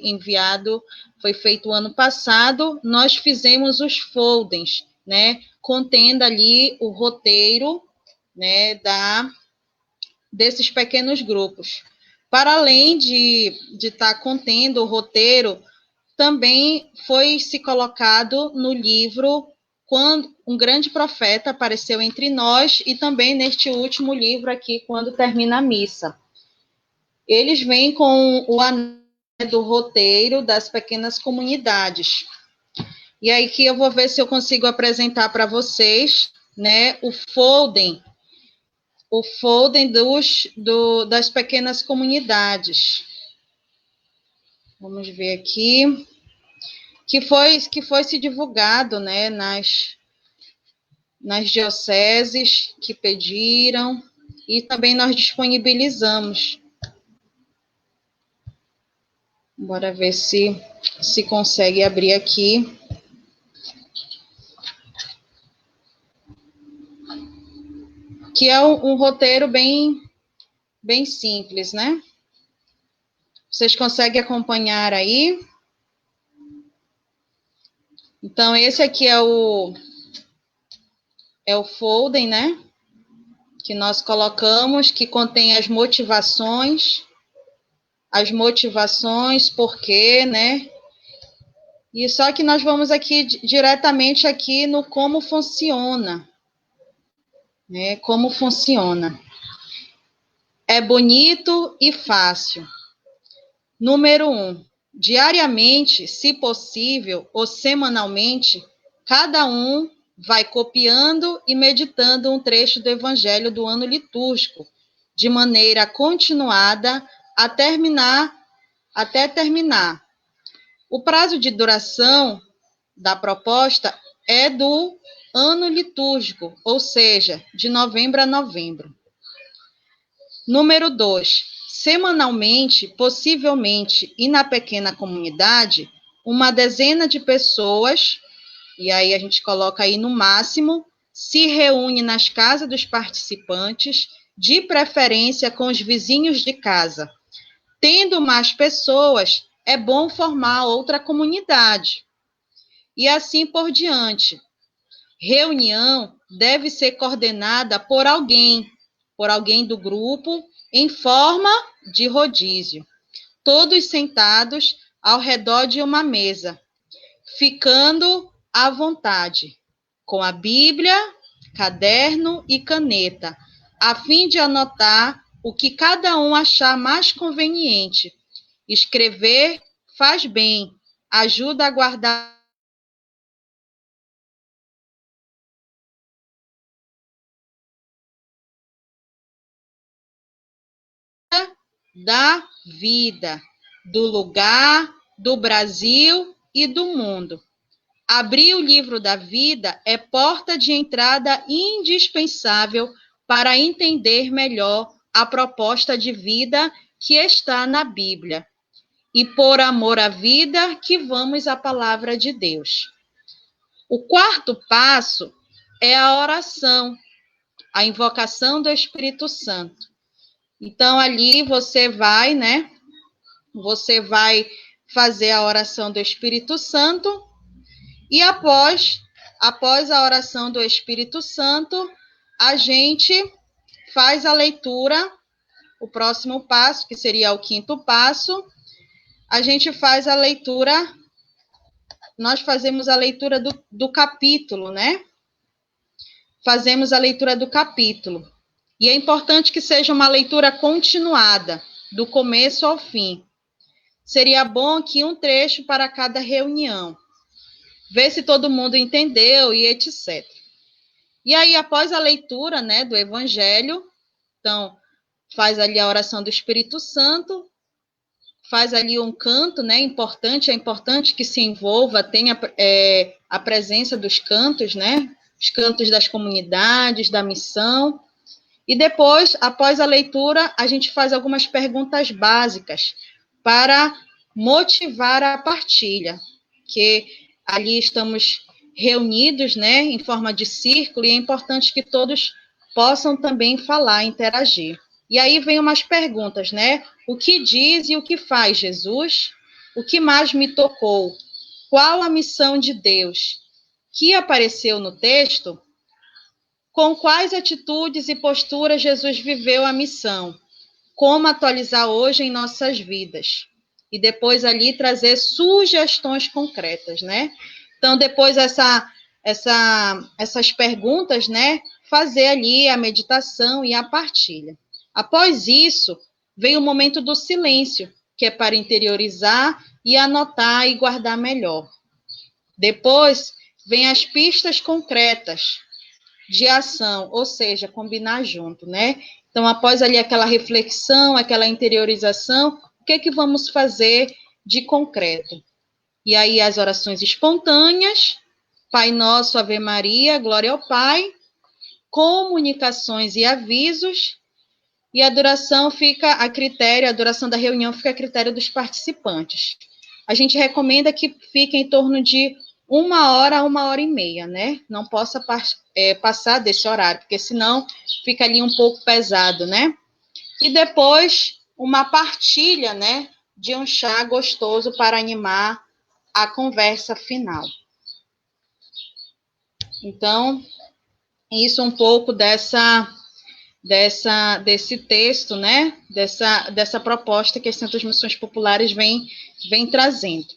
feito o ano passado, nós fizemos os folders, né, contendo ali o roteiro, né, desses pequenos grupos. Para além de estar contendo o roteiro, também foi se colocado no livro Quando um Grande Profeta Apareceu Entre Nós, e também neste último livro aqui, Quando Termina a Missa. Eles vêm com o anel do roteiro das pequenas comunidades. E aí que eu vou ver se eu consigo apresentar para vocês, né, o folder das pequenas comunidades. Vamos ver aqui. Que foi se divulgado, né, nas dioceses que pediram, e também nós disponibilizamos. Bora ver se consegue abrir aqui. Que é um roteiro bem simples, né? Vocês conseguem acompanhar aí? Então, esse aqui é o folder, né? Que nós colocamos, que contém as motivações, por quê, né? E só que nós vamos aqui, diretamente aqui no como funciona, né? Como funciona. É bonito e fácil. Número 1. Diariamente, se possível, ou semanalmente, cada um vai copiando e meditando um trecho do Evangelho do ano litúrgico, de maneira continuada até terminar. O prazo de duração da proposta é do ano litúrgico, ou seja, de novembro a novembro. Número 2, semanalmente, possivelmente, e na pequena comunidade, uma dezena de pessoas, e aí a gente coloca aí no máximo, se reúne nas casas dos participantes, de preferência com os vizinhos de casa. Tendo mais pessoas, é bom formar outra comunidade. E assim por diante. Reunião deve ser coordenada por alguém do grupo, em forma de rodízio. Todos sentados ao redor de uma mesa, ficando à vontade, com a Bíblia, caderno e caneta, a fim de anotar o que cada um achar mais conveniente. Escrever faz bem, ajuda a guardar da vida, do lugar, do Brasil e do mundo. Abrir o livro da vida é porta de entrada indispensável para entender melhor a proposta de vida que está na Bíblia. E por amor à vida que vamos à palavra de Deus. O quarto passo é a oração, a invocação do Espírito Santo. Então, ali você vai, Você vai fazer a oração do Espírito Santo e após a oração do Espírito Santo, a gente faz a leitura, o próximo passo, que seria o quinto passo, a gente faz a leitura, nós fazemos a leitura do capítulo, Fazemos a leitura do capítulo. E é importante que seja uma leitura continuada, do começo ao fim. Seria bom que um trecho para cada reunião. Ver se todo mundo entendeu e etc. E aí, após a leitura, do Evangelho, então, faz ali a oração do Espírito Santo, faz ali um canto, é importante que se envolva, tenha a presença dos cantos, os cantos das comunidades, da missão. E depois, após a leitura, a gente faz algumas perguntas básicas para motivar a partilha, que ali estamos reunidos, em forma de círculo, e é importante que todos possam também falar, interagir. E aí vem umas perguntas, O que diz e o que faz Jesus? O que mais me tocou? Qual a missão de Deus? Que apareceu no texto? Com quais atitudes e posturas Jesus viveu a missão? Como atualizar hoje em nossas vidas? E depois ali trazer sugestões concretas, Então, depois essas perguntas, fazer ali a meditação e a partilha. Após isso, vem o momento do silêncio, que é para interiorizar e anotar e guardar melhor. Depois, vem as pistas concretas de ação, ou seja, combinar junto, Então, após ali aquela reflexão, aquela interiorização, o que é que vamos fazer de concreto? E aí as orações espontâneas, Pai Nosso, Ave Maria, Glória ao Pai, comunicações e avisos, e a duração fica a critério, a duração da reunião fica a critério dos participantes. A gente recomenda que fique em torno de 1 hora a 1h30, Não possa passar desse horário, porque senão fica ali um pouco pesado, E depois, uma partilha, de um chá gostoso para animar a conversa final. Então, isso um pouco desse texto, dessa proposta que as Santas Missões Populares vem trazendo.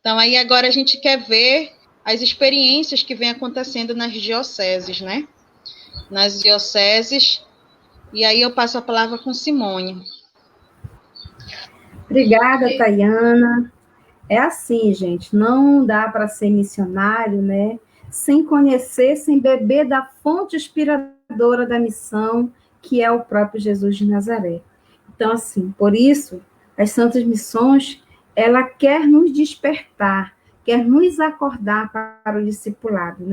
Então, aí agora a gente quer ver as experiências que vêm acontecendo nas dioceses, Nas dioceses, e aí eu passo a palavra com Simone. Obrigada, Tayana. É assim, gente, não dá para ser missionário, sem conhecer, sem beber da fonte inspiradora da missão, que é o próprio Jesus de Nazaré. Então, assim, por isso, as Santas Missões, ela quer nos despertar, quer nos acordar para o discipulado,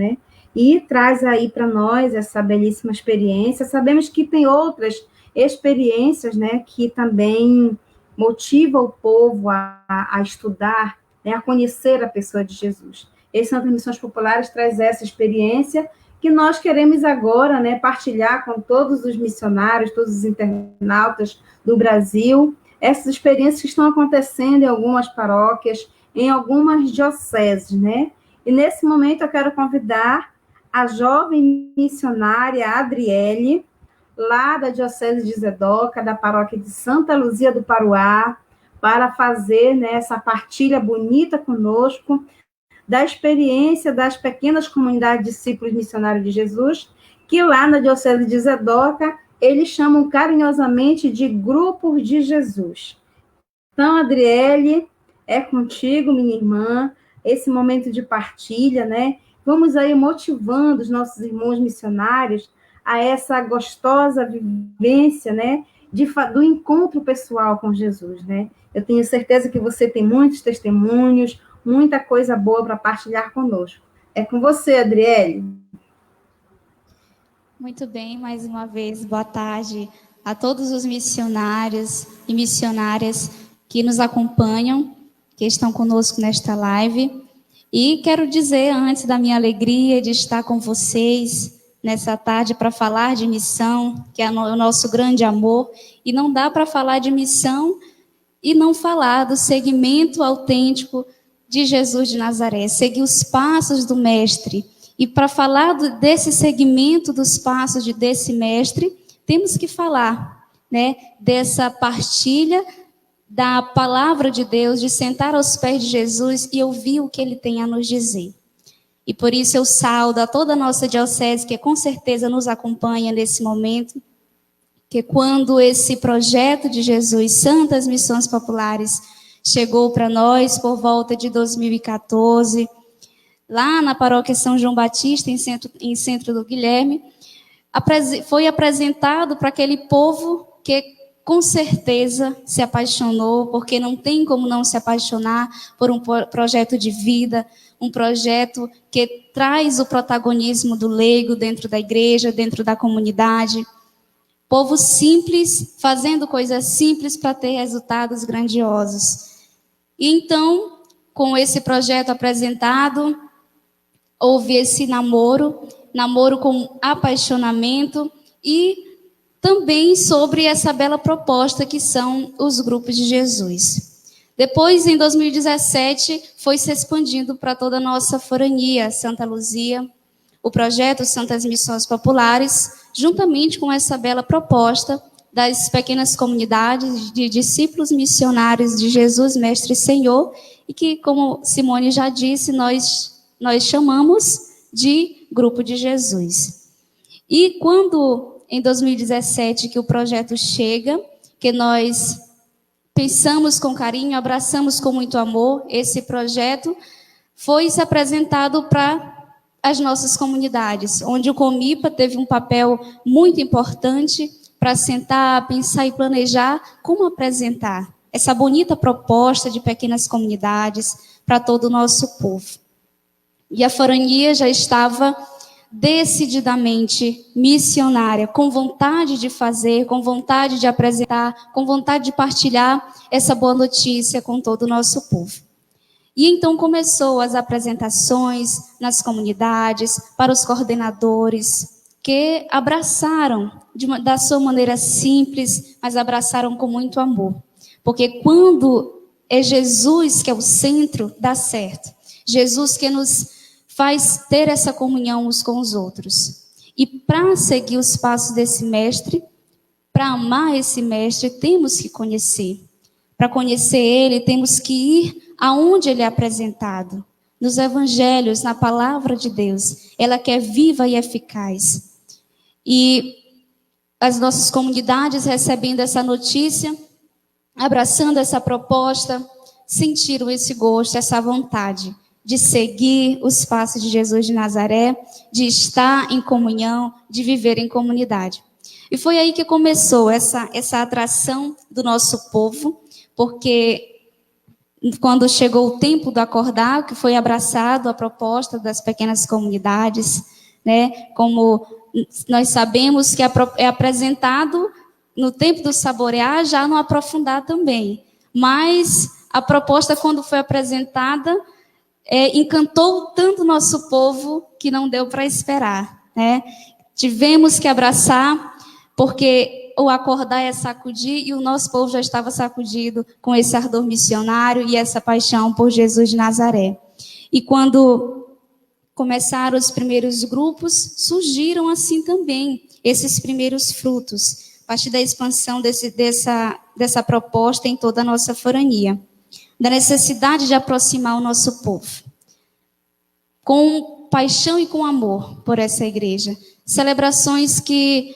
e traz aí para nós essa belíssima experiência. Sabemos que tem outras experiências, né, que também motiva o povo a estudar, né, a conhecer a pessoa de Jesus. Esse Santas Missões Populares traz essa experiência que nós queremos agora, né, partilhar com todos os missionários, todos os internautas do Brasil, essas experiências que estão acontecendo em algumas paróquias, em algumas dioceses, né? E nesse momento eu quero convidar a jovem missionária Adriele, lá da Diocese de Zedoca, da paróquia de Santa Luzia do Paruá, para fazer, né, essa partilha bonita conosco da experiência das pequenas comunidades de discípulos missionários de Jesus, que lá na Diocese de Zedoca, eles chamam carinhosamente de grupos de Jesus. Então, Adriele, é contigo, minha irmã, esse momento de partilha, né? Vamos aí motivando os nossos irmãos missionários a essa gostosa vivência, né? Do encontro pessoal com Jesus, né? Eu tenho certeza que você tem muitos testemunhos, muita coisa boa para partilhar conosco. É com você, Adriele. Muito bem, mais uma vez, boa tarde a todos os missionários e missionárias que nos acompanham, que estão conosco nesta live. E quero dizer, antes da minha alegria de estar com vocês nessa tarde para falar de missão, que é o nosso grande amor, e não dá para falar de missão e não falar do segmento autêntico de Jesus de Nazaré, seguir os passos do Mestre. E para falar desse segmento dos passos desse Mestre, temos que falar, né, dessa partilha da palavra de Deus, de sentar aos pés de Jesus e ouvir o que ele tem a nos dizer. E por isso eu saudo a toda a nossa diocese, que com certeza nos acompanha nesse momento, que quando esse projeto de Jesus, Santas Missões Populares, chegou para nós por volta de 2014, lá na paróquia São João Batista, em Centro do Guilherme, foi apresentado para aquele povo que com certeza se apaixonou, porque não tem como não se apaixonar por um projeto de vida, um projeto que traz o protagonismo do leigo dentro da igreja, dentro da comunidade. Povo simples, fazendo coisas simples para ter resultados grandiosos. E então, com esse projeto apresentado, houve esse namoro com apaixonamento e também sobre essa bela proposta que são os grupos de Jesus. Depois, em 2017, foi se expandindo para toda a nossa forania, Santa Luzia, o projeto Santas Missões Populares, juntamente com essa bela proposta das pequenas comunidades de discípulos missionários de Jesus, Mestre e Senhor, e que, como Simone já disse, nós chamamos de Grupo de Jesus. E quando, em 2017, que o projeto chega, que nós pensamos com carinho, abraçamos com muito amor, esse projeto foi se apresentado para as nossas comunidades, onde o Comipa teve um papel muito importante para sentar, pensar e planejar como apresentar essa bonita proposta de pequenas comunidades para todo o nosso povo. E a forania já estava decididamente missionária, com vontade de fazer, com vontade de apresentar, com vontade de partilhar essa boa notícia com todo o nosso povo. E então começou as apresentações nas comunidades, para os coordenadores, que abraçaram da sua maneira simples, mas abraçaram com muito amor. Porque quando é Jesus que é o centro, dá certo. Jesus que nos faz ter essa comunhão uns com os outros. E para seguir os passos desse mestre, para amar esse mestre, temos que conhecer. Para conhecer ele, temos que ir aonde ele é apresentado. Nos evangelhos, na palavra de Deus. Ela que é viva e eficaz. E as nossas comunidades recebendo essa notícia, abraçando essa proposta, sentiram esse gosto, essa vontade de seguir os passos de Jesus de Nazaré, de estar em comunhão, de viver em comunidade. E foi aí que começou essa atração do nosso povo, porque quando chegou o tempo do acordar, que foi abraçado a proposta das pequenas comunidades, né? Como nós sabemos que é apresentado no tempo do saborear, já no aprofundar também. Mas a proposta, quando foi apresentada, encantou tanto o nosso povo que não deu para esperar, né? Tivemos que abraçar, porque o acordar é sacudir, e o nosso povo já estava sacudido com esse ardor missionário e essa paixão por Jesus de Nazaré. E quando começaram os primeiros grupos, surgiram assim também esses primeiros frutos, a partir da expansão dessa proposta em toda a nossa forania, da necessidade de aproximar o nosso povo, com paixão e com amor por essa igreja. Celebrações que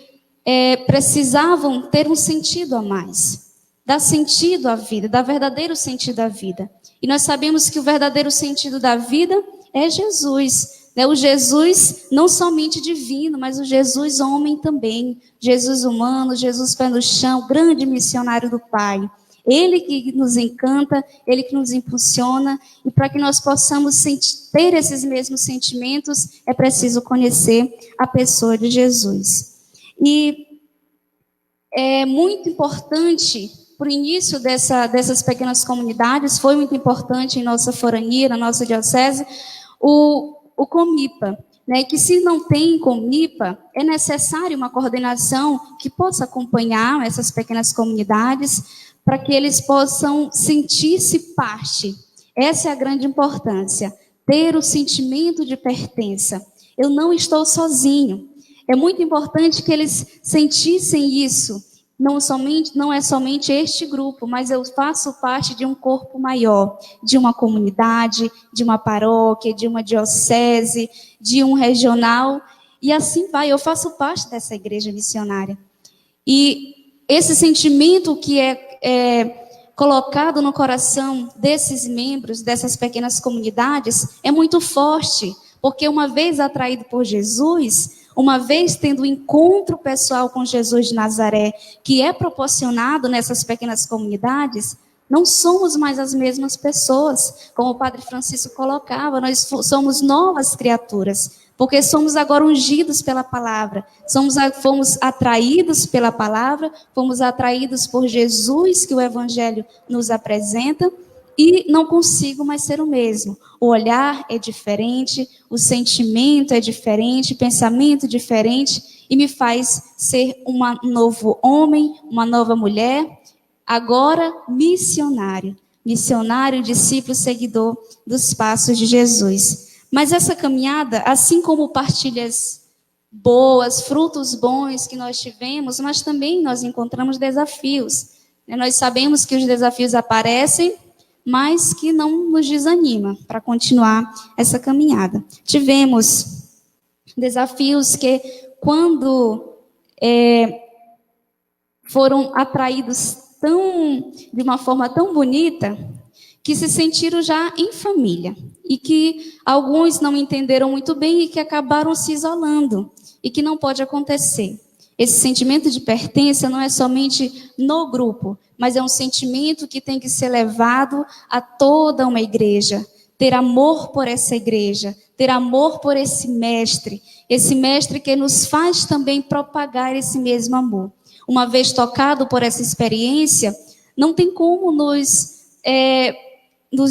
precisavam ter um sentido a mais, dar sentido à vida, dar verdadeiro sentido à vida. E nós sabemos que o verdadeiro sentido da vida é Jesus, né? O Jesus não somente divino, mas o Jesus homem também, Jesus humano, Jesus pé no chão, grande missionário do Pai. Ele que nos encanta, Ele que nos impulsiona, e para que nós possamos ter esses mesmos sentimentos, é preciso conhecer a pessoa de Jesus. E é muito importante, para o início dessas pequenas comunidades, foi muito importante em nossa forania, na nossa diocese, o Comipa, né? Que se não tem Comipa, é necessário uma coordenação que possa acompanhar essas pequenas comunidades, para que eles possam sentir-se parte. Essa é a grande importância, ter o sentimento de pertença. Eu não estou sozinho. É muito importante que eles sentissem isso. Não é somente este grupo, mas eu faço parte de um corpo maior, de uma comunidade, de uma paróquia, de uma diocese, de um regional, e assim vai. Eu faço parte dessa igreja missionária. E esse sentimento que é colocado no coração desses membros, dessas pequenas comunidades, é muito forte, porque uma vez atraído por Jesus, uma vez tendo um encontro pessoal com Jesus de Nazaré, que é proporcionado nessas pequenas comunidades, não somos mais as mesmas pessoas, como o Padre Francisco colocava, nós somos novas criaturas, porque somos agora ungidos pela palavra, fomos atraídos pela palavra, fomos atraídos por Jesus, que o Evangelho nos apresenta, e não consigo mais ser o mesmo. O olhar é diferente, o sentimento é diferente, o pensamento diferente, e me faz ser um novo homem, uma nova mulher, agora missionário, discípulo, seguidor dos passos de Jesus. Mas essa caminhada, assim como partilhas boas, frutos bons que nós tivemos, mas também nós encontramos desafios. Nós sabemos que os desafios aparecem, mas que não nos desanima para continuar essa caminhada. Tivemos desafios que, quando foram atraídos de uma forma tão bonita, que se sentiram já em família, e que alguns não entenderam muito bem e que acabaram se isolando, e que não pode acontecer. Esse sentimento de pertença não é somente no grupo, mas é um sentimento que tem que ser levado a toda uma igreja. Ter amor por essa igreja, ter amor por esse mestre que nos faz também propagar esse mesmo amor. Uma vez tocado por essa experiência, não tem como nos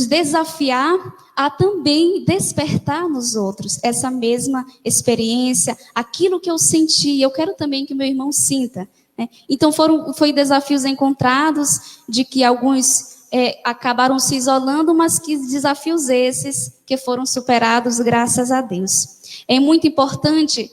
desafiar a também despertar nos outros essa mesma experiência, aquilo que eu senti, eu quero também que meu irmão sinta, né? Então foi desafios encontrados, de que alguns acabaram se isolando, mas que desafios esses que foram superados graças a Deus. É muito importante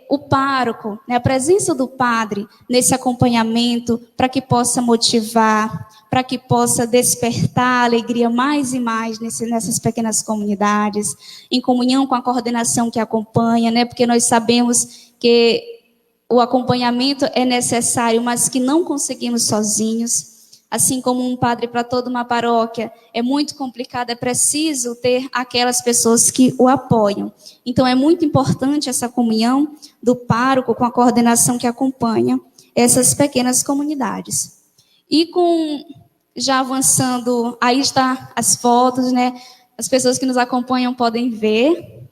o pároco, né, a presença do padre nesse acompanhamento, para que possa motivar, para que possa despertar a alegria mais e mais nessas pequenas comunidades, em comunhão com a coordenação que acompanha, né, porque nós sabemos que o acompanhamento é necessário, mas que não conseguimos sozinhos. Assim como um padre para toda uma paróquia é muito complicado, é preciso ter aquelas pessoas que o apoiam. Então é muito importante essa comunhão do pároco com a coordenação que acompanha essas pequenas comunidades. E já avançando, aí está as fotos, né? As pessoas que nos acompanham podem ver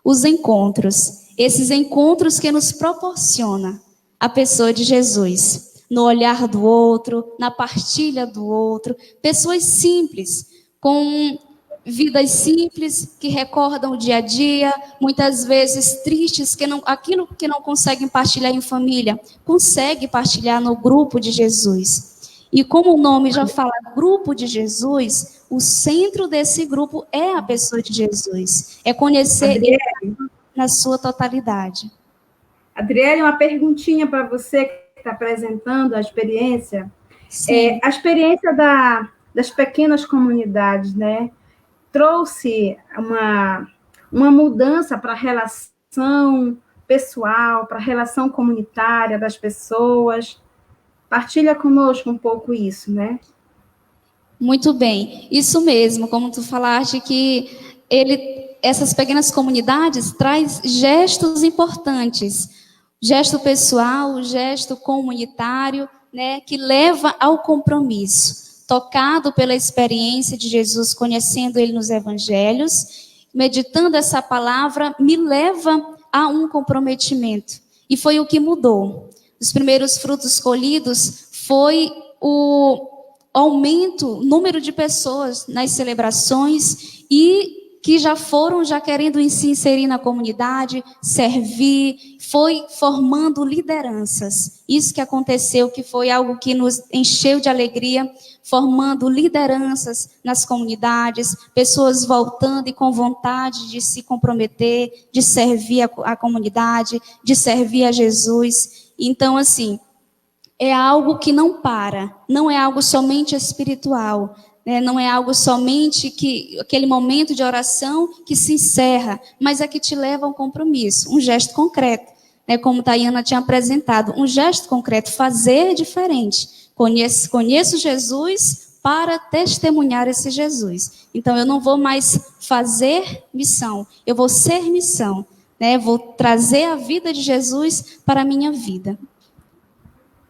os encontros. esses encontros que nos proporciona a pessoa de Jesus, no olhar do outro, na partilha do outro, pessoas simples, com vidas simples, que recordam o dia a dia, muitas vezes tristes, aquilo que não conseguem partilhar em família, consegue partilhar no grupo de Jesus. E como o nome já fala, grupo de Jesus, o centro desse grupo é a pessoa de Jesus, é conhecer ele na sua totalidade. Adriele, uma perguntinha para você que está apresentando a experiência. A experiência das pequenas comunidades, né? Trouxe uma mudança para a relação pessoal, para a relação comunitária das pessoas. Partilha conosco um pouco isso, né? Muito bem, isso mesmo, como tu falaste, que essas pequenas comunidades traz gestos importantes, gesto pessoal, gesto comunitário, né, que leva ao compromisso, tocado pela experiência de Jesus, conhecendo ele nos evangelhos, meditando essa palavra, me leva a um comprometimento. E foi o que mudou. Os primeiros frutos colhidos foi o aumento, número de pessoas nas celebrações e que já querendo se inserir na comunidade, servir, foi formando lideranças. Isso que aconteceu, que foi algo que nos encheu de alegria, formando lideranças nas comunidades, pessoas voltando e com vontade de se comprometer, de servir a comunidade, de servir a Jesus. Então, assim, é algo que não para, não é algo somente espiritual, né? Não é algo somente aquele momento de oração que se encerra, mas é que te leva a um compromisso, um gesto concreto, né? Como Tayana tinha apresentado, um gesto concreto, fazer diferente. Conheço Jesus para testemunhar esse Jesus. Então, eu não vou mais fazer missão, eu vou ser missão, né? Vou trazer a vida de Jesus para a minha vida.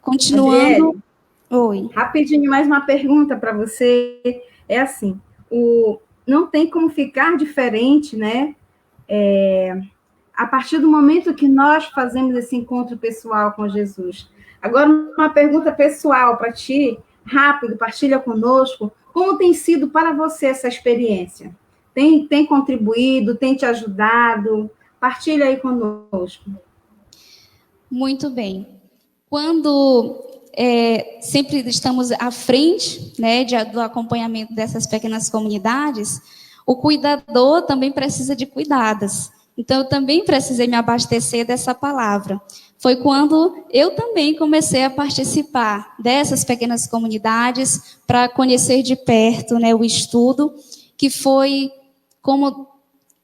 Continuando. Adriele, oi. Rapidinho, mais uma pergunta para você. É assim, não tem como ficar diferente, né? A partir do momento que nós fazemos esse encontro pessoal com Jesus. Agora, uma pergunta pessoal para ti, rápido, partilha conosco. Como tem sido para você essa experiência? Tem contribuído, tem te ajudado? Partilha aí conosco. Muito bem. Quando sempre estamos à frente, né, do acompanhamento dessas pequenas comunidades, o cuidador também precisa de cuidadas. Então, eu também precisei me abastecer dessa palavra. Foi quando eu também comecei a participar dessas pequenas comunidades para conhecer de perto, né, o estudo, que foi, como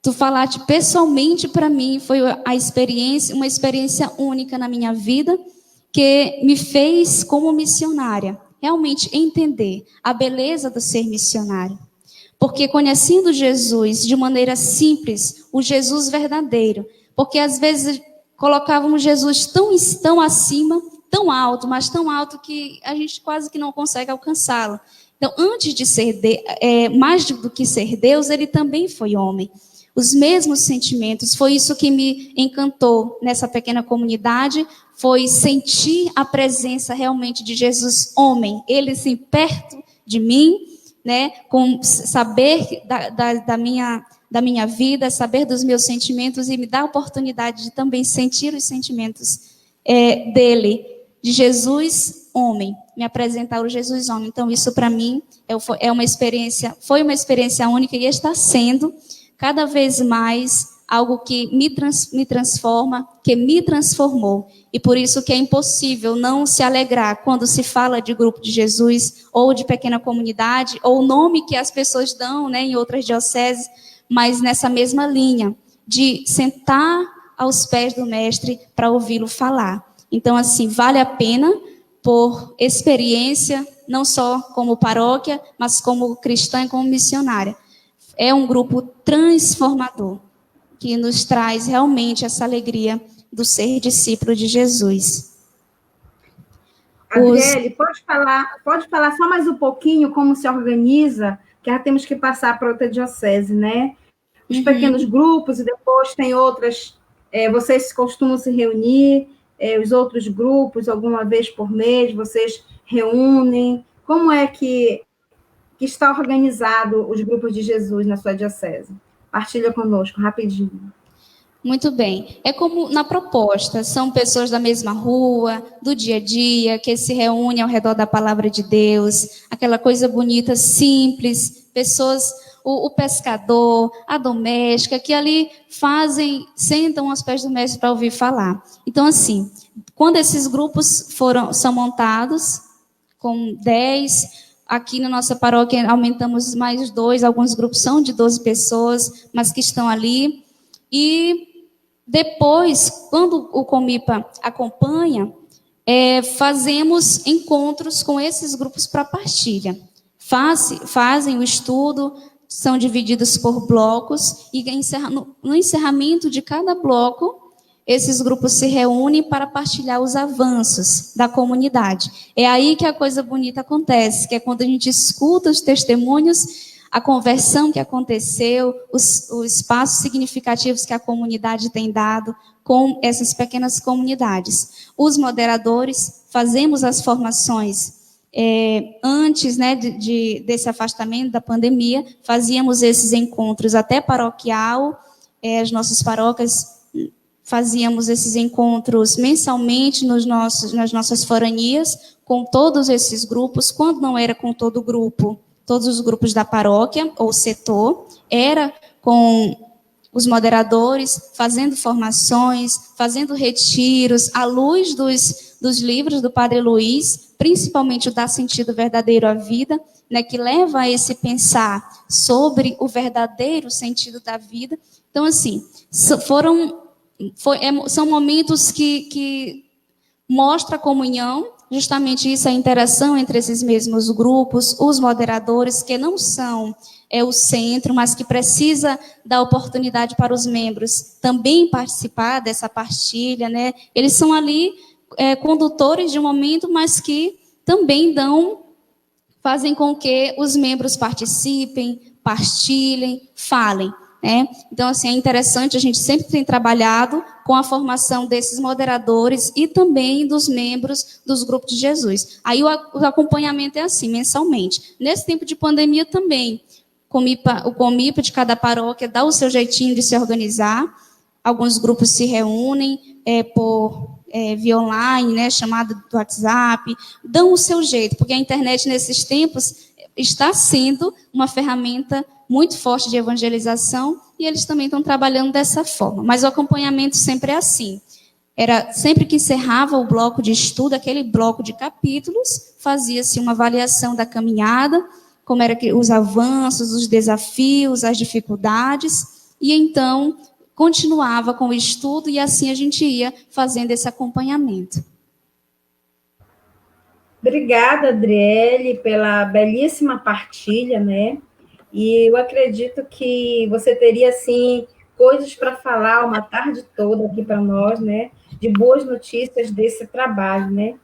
tu falaste pessoalmente para mim, foi uma experiência única na minha vida, que me fez, como missionária, realmente entender a beleza do ser missionário. Porque conhecendo Jesus de maneira simples, o Jesus verdadeiro, porque às vezes colocávamos Jesus tão acima, tão alto, mas tão alto que a gente quase que não consegue alcançá-lo. Então, antes de ser mais do que ser Deus, ele também foi homem. Os mesmos sentimentos, foi isso que me encantou nessa pequena comunidade, foi sentir a presença realmente de Jesus homem, ele assim perto de mim, né, com saber da minha vida, saber dos meus sentimentos e me dar a oportunidade de também sentir os sentimentos dele, de Jesus homem, me apresentar o Jesus homem. Então isso para mim foi uma experiência única e está sendo cada vez mais algo que me transforma, que me transformou. E por isso que é impossível não se alegrar quando se fala de grupo de Jesus, ou de pequena comunidade, ou o nome que as pessoas dão, né, em outras dioceses, mas nessa mesma linha, de sentar aos pés do mestre para ouvi-lo falar. Então, assim, vale a pena por experiência, não só como paróquia, mas como cristã e como missionária. É um grupo transformador, que nos traz realmente essa alegria do ser discípulo de Jesus. Adriele, pode falar só mais um pouquinho como se organiza, que já temos que passar para outra diocese, né? Os pequenos grupos e depois tem outras Vocês costumam se reunir, os outros grupos, alguma vez por mês, vocês reúnem? Como é que está organizado os grupos de Jesus na sua diocese? Partilha conosco, rapidinho. Muito bem. É como na proposta, são pessoas da mesma rua, do dia a dia, que se reúnem ao redor da palavra de Deus, aquela coisa bonita, simples, pessoas, o pescador, a doméstica, que ali sentam aos pés do mestre para ouvir falar. Então, assim, quando esses grupos são montados, com 10, aqui na nossa paróquia aumentamos mais 2, alguns grupos são de 12 pessoas, mas que estão ali, e depois, quando o Comipa acompanha, fazemos encontros com esses grupos para partilha. Fazem o estudo, são divididos por blocos, e no encerramento de cada bloco, esses grupos se reúnem para partilhar os avanços da comunidade. É aí que a coisa bonita acontece, que é quando a gente escuta os testemunhos, a conversão que aconteceu, os passos significativos que a comunidade tem dado com essas pequenas comunidades. Os moderadores, fazemos as formações antes, né, desse afastamento da pandemia, fazíamos esses encontros até paroquial, as nossas paróquias fazíamos esses encontros mensalmente nas nossas foranias, com todos esses grupos, quando não era com todo o grupo, todos os grupos da paróquia ou setor, era com os moderadores, fazendo formações, fazendo retiros, à luz dos livros do Padre Luiz, principalmente o Dá Sentido Verdadeiro à Vida, né, que leva a esse pensar sobre o verdadeiro sentido da vida. Então, assim, são momentos que mostram a comunhão, justamente isso, a interação entre esses mesmos grupos, os moderadores, que não são o centro, mas que precisa dar oportunidade para os membros também participar dessa partilha, né? Eles são ali condutores de um momento, mas que também fazem com que os membros participem, partilhem, falem. Então, assim, é interessante, a gente sempre tem trabalhado com a formação desses moderadores e também dos membros dos grupos de Jesus. Aí o acompanhamento é assim, mensalmente. Nesse tempo de pandemia também, o Comipa de cada paróquia dá o seu jeitinho de se organizar, alguns grupos se reúnem via online, né, chamada do WhatsApp, dão o seu jeito, porque a internet nesses tempos está sendo uma ferramenta muito forte de evangelização, e eles também estão trabalhando dessa forma. Mas o acompanhamento sempre é assim. Era sempre que encerrava o bloco de estudo, aquele bloco de capítulos, fazia-se uma avaliação da caminhada, como eram os avanços, os desafios, as dificuldades, e então continuava com o estudo, e assim a gente ia fazendo esse acompanhamento. Obrigada, Adriele, pela belíssima partilha, né? E eu acredito que você teria, assim, coisas para falar uma tarde toda aqui para nós, né? De boas notícias desse trabalho, né?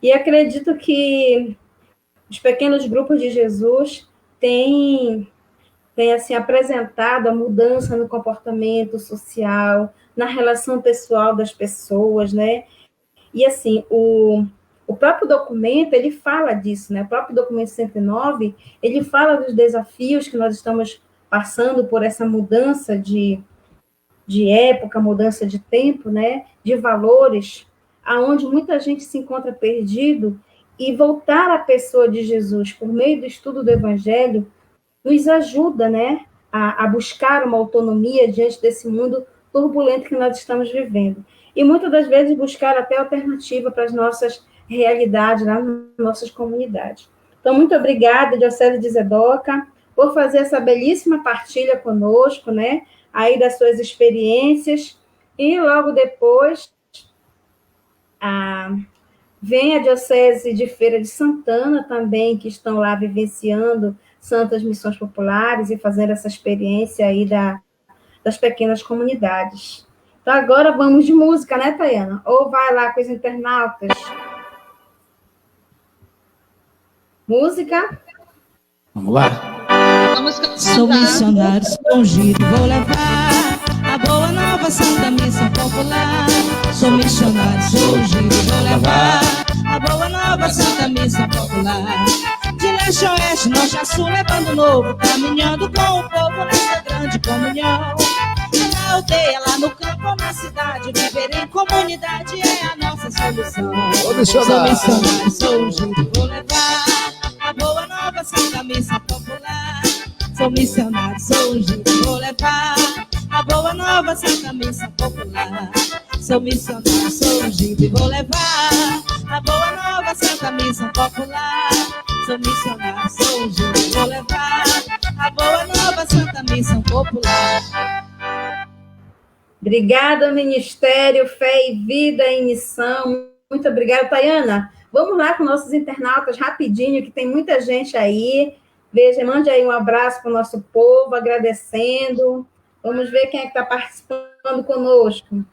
E acredito que os pequenos grupos de Jesus têm assim, apresentado a mudança no comportamento social, na relação pessoal das pessoas, né? E, assim, o próprio documento, ele fala disso, né? O próprio documento 109, ele fala dos desafios que nós estamos passando por essa mudança de época, mudança de tempo, né? De valores, aonde muita gente se encontra perdido, e voltar à pessoa de Jesus por meio do estudo do Evangelho nos ajuda, né? A buscar uma autonomia diante desse mundo turbulento que nós estamos vivendo. E muitas das vezes buscar até alternativa para as nossas realidade nas nossas comunidades. Então, muito obrigada, Diocese de Zedoca, por fazer essa belíssima partilha conosco, né? Aí das suas experiências. E logo depois vem a Diocese de Feira de Santana também, que estão lá vivenciando santas missões populares e fazendo essa experiência aí das pequenas comunidades. Então, agora vamos de música, né, Tayana? Ou vai lá com os internautas? Música? Vamos lá? Vamos cantar. Sou missionário, sou ungido, vou levar a Boa Nova, Santa Missa Popular. Sou missionário, sou ungido, vou levar a Boa Nova, Santa Missa Popular. De leste a oeste, norte a sul, levando novo, caminhando com o povo nessa grande comunhão. Na aldeia, lá no campo ou na cidade, viver em comunidade é a nossa solução. Sou missionário, sou ungido, vou levar a Boa Nova, Santa Missa Popular. Sou missionário, sou ungido, vou levar a Boa Nova, Santa Missa Popular. Sou missionário, sou ungido e vou levar a Boa Nova, Santa Missa Popular. Sou missionário, sou ungido e vou levar a Boa Nova, Santa Missa Popular. Obrigada, Ministério Fé e Vida em Missão. Muito obrigada, Tayana. Vamos lá com nossos internautas rapidinho, que tem muita gente aí. Veja, mande aí um abraço para o nosso povo, agradecendo. Vamos ver quem é que está participando conosco.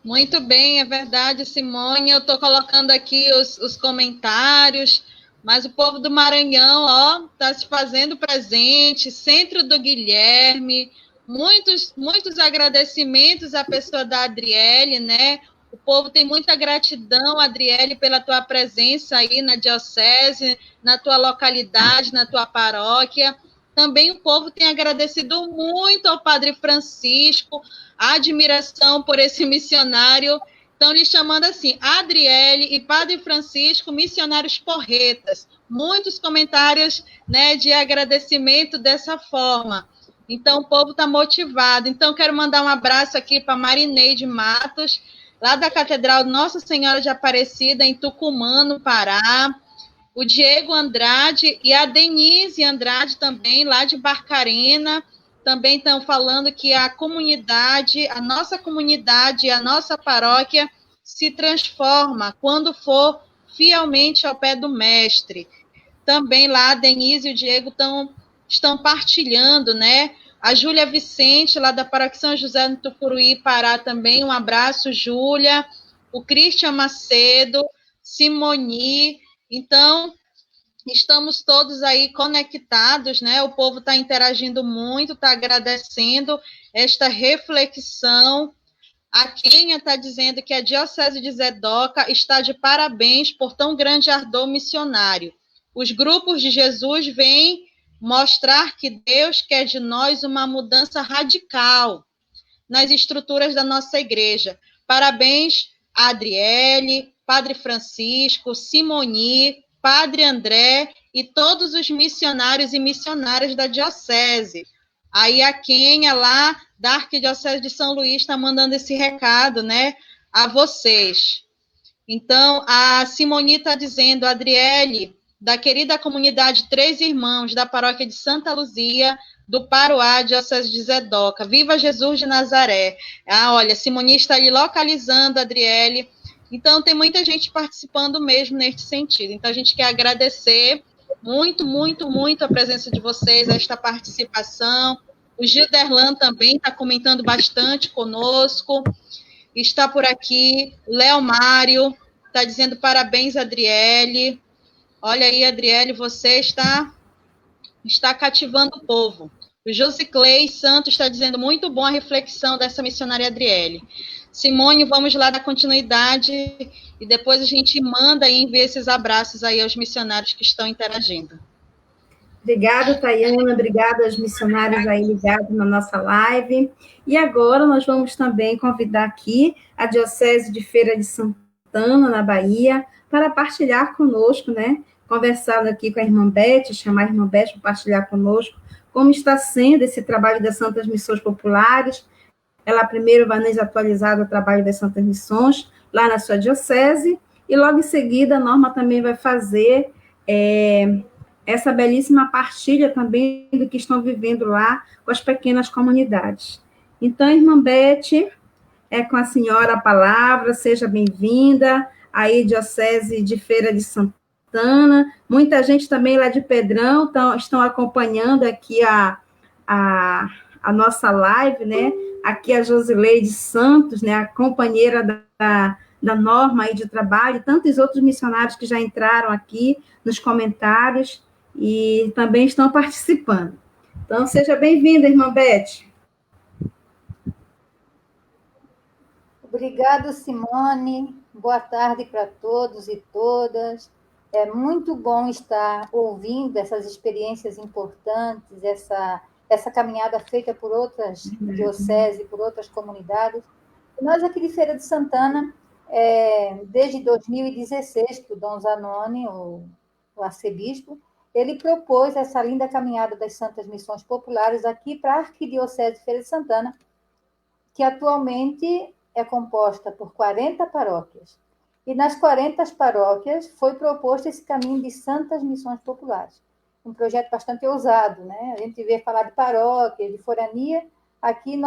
Muito bem, é verdade, Simone. Eu estou colocando aqui os comentários, mas o povo do Maranhão, ó, está se fazendo presente. Centro do Guilherme, muitos agradecimentos à pessoa da Adriele, né? O povo tem muita gratidão, Adriele, pela tua presença aí na diocese, na tua localidade, na tua paróquia. Também o povo tem agradecido muito ao Padre Francisco, a admiração por esse missionário. Estão lhe chamando assim, Adriele e Padre Francisco, missionários porretas. Muitos comentários, né, de agradecimento dessa forma. Então, o povo está motivado. Então, quero mandar um abraço aqui para Marineide Matos, lá da Catedral Nossa Senhora de Aparecida, em Tucumã, no Pará. O Diego Andrade e a Denise Andrade também, lá de Barcarena, também estão falando que a comunidade, a nossa comunidade, a nossa paróquia se transforma quando for fielmente ao pé do mestre. Também lá a Denise e o Diego estão partilhando, né? A Júlia Vicente, lá da Paróquia São José no Tucuruí, Pará, também, um abraço, Júlia. O Christian Macedo, Simoni. Então, estamos todos aí conectados, né? O povo está interagindo muito, está agradecendo esta reflexão. A Kênia está dizendo que a Diocese de Zedoca está de parabéns por tão grande ardor missionário. Os grupos de Jesus vêm mostrar que Deus quer de nós uma mudança radical nas estruturas da nossa igreja. Parabéns a Adriele, Padre Francisco, Simoni, Padre André e todos os missionários e missionárias da Diocese. Aí a Kênia, lá da Arquidiocese de São Luís, está mandando esse recado, né, a vocês. Então, a Simoni está dizendo, Adriele, da querida comunidade Três Irmãos, da paróquia de Santa Luzia, do Paruá, Diocese de Zedoca. Viva Jesus de Nazaré. Ah, olha, Simoni está ali localizando, Adriele. Então, tem muita gente participando mesmo neste sentido. Então, a gente quer agradecer muito, muito, muito a presença de vocês, esta participação. O Gilderlan também está comentando bastante conosco. Está por aqui. O Léo Mário está dizendo parabéns, Adriele. Olha aí, Adriele, você está cativando o povo. O Josiclei Santos está dizendo muito bom a reflexão dessa missionária Adriele. Simone, vamos lá dar continuidade e depois a gente manda e envia esses abraços aí aos missionários que estão interagindo. Obrigada, Tayana, obrigada aos missionários aí ligados na nossa live. E agora nós vamos também convidar aqui a Diocese de Feira de Santana, na Bahia, para partilhar conosco, né? Conversando aqui com a irmã Beth, chamar a irmã Beth para partilhar conosco como está sendo esse trabalho das Santas Missões Populares. Ela primeiro vai nos atualizar do trabalho das Santas Missões, lá na sua diocese, e logo em seguida a Norma também vai fazer essa belíssima partilha também do que estão vivendo lá com as pequenas comunidades. Então, irmã Beth, é com a senhora a palavra, seja bem-vinda, aí Diocese de Feira de Santana, muita gente também lá de Pedrão estão acompanhando aqui a nossa live, né? Aqui a Josileide Santos, né? A companheira da Norma aí de trabalho, tantos outros missionários que já entraram aqui nos comentários e também estão participando. Então, seja bem-vinda, irmã Beth. Obrigada, Simone. Boa tarde para todos e todas. É muito bom estar ouvindo essas experiências importantes, essa caminhada feita por outras dioceses, por outras comunidades. Nós, aqui de Feira de Santana, desde 2016, que o Dom Zanoni, o arcebispo, ele propôs essa linda caminhada das Santas Missões Populares aqui para a Arquidiocese de Feira de Santana, que atualmente é composta por 40 paróquias. E nas 40 paróquias foi proposto esse caminho de Santas Missões Populares. Um projeto bastante ousado, né? A gente vê falar de paróquia, de forania. Aqui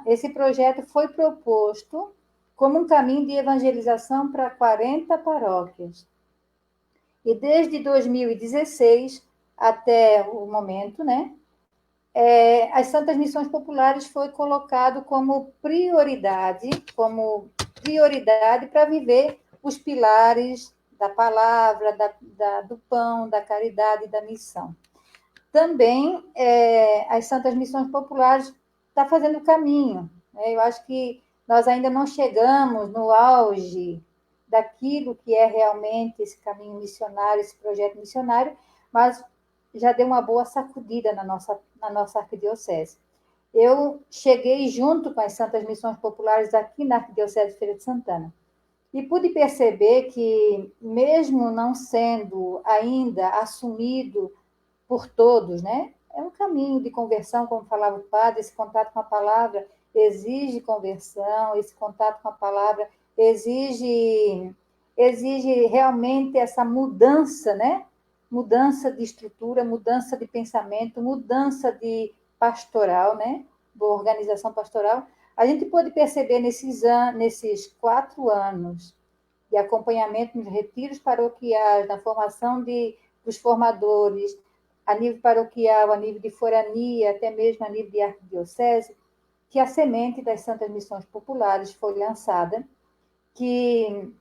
esse projeto foi proposto como um caminho de evangelização para 40 paróquias. E desde 2016 até o momento, né? As Santas Missões Populares foi colocado como prioridade para viver os pilares da palavra, do pão, da caridade e da missão. Também, as Santas Missões Populares está fazendo o caminho, né? Eu acho que nós ainda não chegamos no auge daquilo que é realmente esse caminho missionário, esse projeto missionário, mas já deu uma boa sacudida na nossa arquidiocese. Eu cheguei junto com as Santas Missões Populares aqui na Arquidiocese de Feira de Santana e pude perceber que, mesmo não sendo ainda assumido por todos, né? É um caminho de conversão, como falava o padre, esse contato com a palavra exige conversão, esse contato com a palavra exige realmente essa mudança, né? Mudança de estrutura, mudança de pensamento, mudança de pastoral, né? De organização pastoral. A gente pôde perceber nesses 4 anos de acompanhamento nos retiros paroquiais, na formação dos formadores, a nível paroquial, a nível de forania, até mesmo a nível de arquidiocese, que a semente das Santas Missões Populares foi lançada, que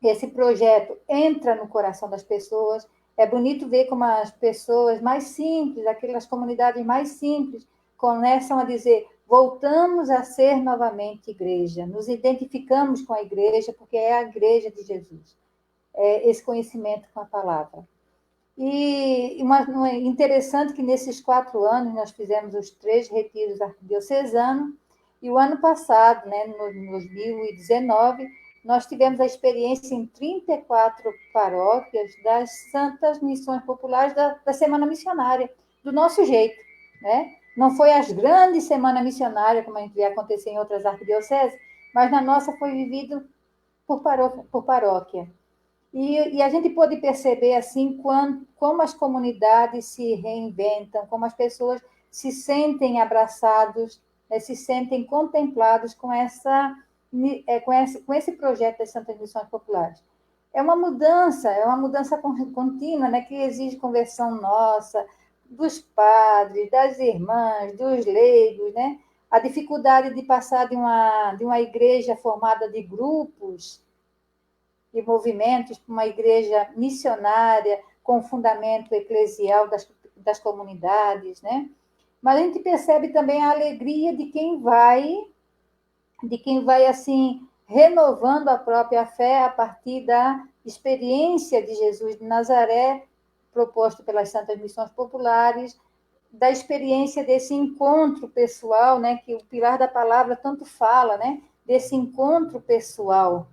esse projeto entra no coração das pessoas. É bonito ver como as pessoas mais simples, aquelas comunidades mais simples, começam a dizer: voltamos a ser novamente igreja, nos identificamos com a igreja, porque é a igreja de Jesus. É esse conhecimento com a palavra. E interessante que nesses 4 anos nós fizemos os 3 retiros arquidiocesanos, e o ano passado, né, no 2019, nós tivemos a experiência em 34 paróquias das Santas Missões Populares da Semana Missionária, do nosso jeito, né? Não foi as grandes semanas missionárias, como a gente vê acontecer em outras arquidioceses, mas na nossa foi vivido por paróquia. E a gente pôde perceber, assim, como as comunidades se reinventam, como as pessoas se sentem abraçados, se sentem contemplados com esse projeto das Santas Missões Populares. É uma mudança contínua, né, que exige conversão nossa, dos padres, das irmãs, dos leigos, né? A dificuldade de passar de uma igreja formada de grupos e movimentos para uma igreja missionária com fundamento eclesial das comunidades, né? Mas a gente percebe também a alegria de quem vai assim renovando a própria fé a partir da experiência de Jesus de Nazaré, proposto pelas Santas Missões Populares, da experiência desse encontro pessoal, né, que o pilar da palavra tanto fala, né, desse encontro pessoal.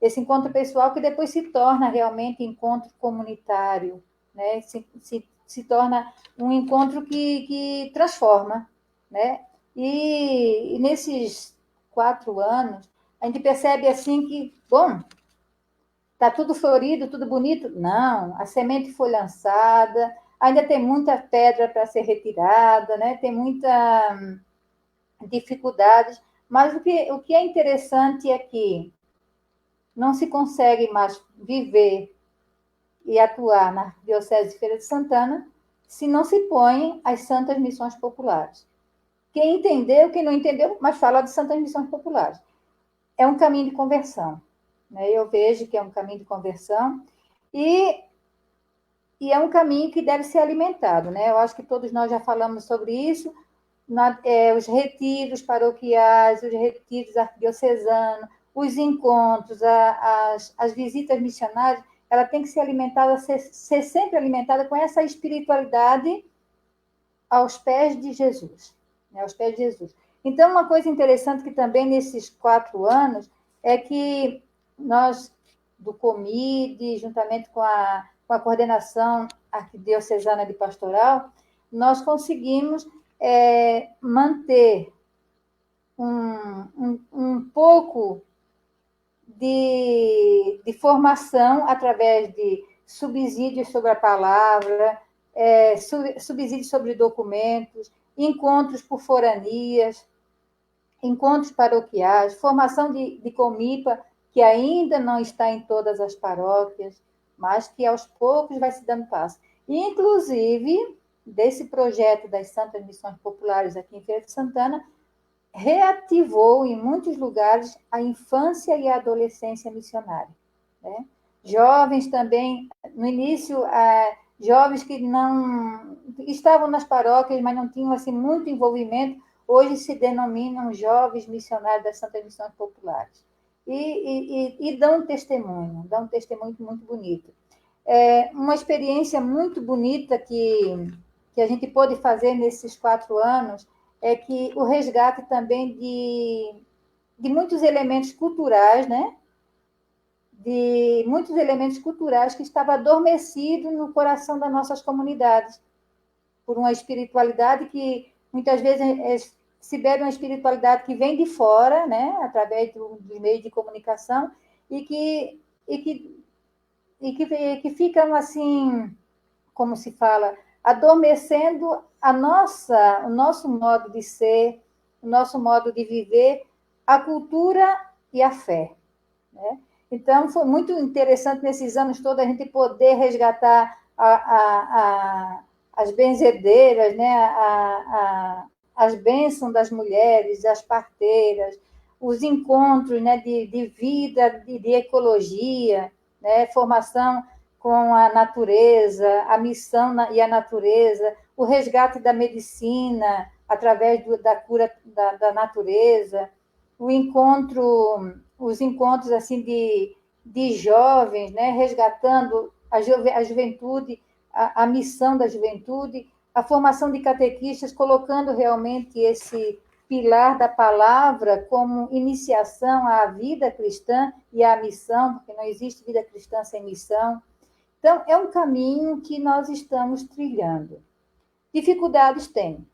Esse encontro pessoal que depois se torna realmente encontro comunitário, né, se torna um encontro que transforma, né? E nesses 4 anos, a gente percebe assim que, bom, está tudo florido, tudo bonito? Não, a semente foi lançada, ainda tem muita pedra para ser retirada, né? Tem muita dificuldades, mas o que é interessante é que não se consegue mais viver e atuar na Diocese de Feira de Santana se não se põem as Santas Missões Populares. Quem entendeu, quem não entendeu, mas fala de Santas Missões Populares. É um caminho de conversão, né? Eu vejo que é um caminho de conversão e é um caminho que deve ser alimentado, né? Eu acho que todos nós já falamos sobre isso, os retiros paroquiais, os retiros arquidiocesanos, os encontros, as visitas missionárias, ela tem que ser alimentada, ser sempre alimentada com essa espiritualidade aos pés de Jesus, né? Aos pés de Jesus. Então, uma coisa interessante que também nesses 4 anos é que nós, do COMIDE, juntamente com a coordenação arquidiocesana de pastoral, nós conseguimos manter um pouco de formação através de subsídios sobre a palavra, subsídios sobre documentos, encontros por foranias, encontros paroquiais, formação de comipa, que ainda não está em todas as paróquias, mas que aos poucos vai se dando passo. Inclusive, desse projeto das Santas Missões Populares aqui em Feira de Santana, reativou em muitos lugares a infância e a adolescência missionária, né? Jovens também, no início, jovens que não estavam nas paróquias, mas não tinham assim, muito envolvimento, hoje se denominam jovens missionários das Santas Missões Populares. E dão um testemunho muito bonito. Uma experiência muito bonita que a gente pôde fazer nesses 4 anos é que o resgate também de muitos elementos culturais, né? De muitos elementos culturais que estavam adormecidos no coração das nossas comunidades, por uma espiritualidade que muitas vezes se bebe uma espiritualidade que vem de fora, né? Através dos meios de comunicação, e que ficam assim, como se fala, adormecendo o nosso modo de ser, o nosso modo de viver, a cultura e a fé, né? Então, foi muito interessante nesses anos todos a gente poder resgatar as benzedeiras, né? As bênçãos das mulheres, as parteiras, os encontros, né? de vida, de ecologia, né? Formação com a natureza, a missão e a natureza, o resgate da medicina através da cura da natureza, os encontros assim de jovens, né, resgatando a juventude, a missão da juventude, a formação de catequistas, colocando realmente esse pilar da palavra como iniciação à vida cristã e à missão, porque não existe vida cristã sem missão. Então, é um caminho que nós estamos trilhando. Dificuldades tem.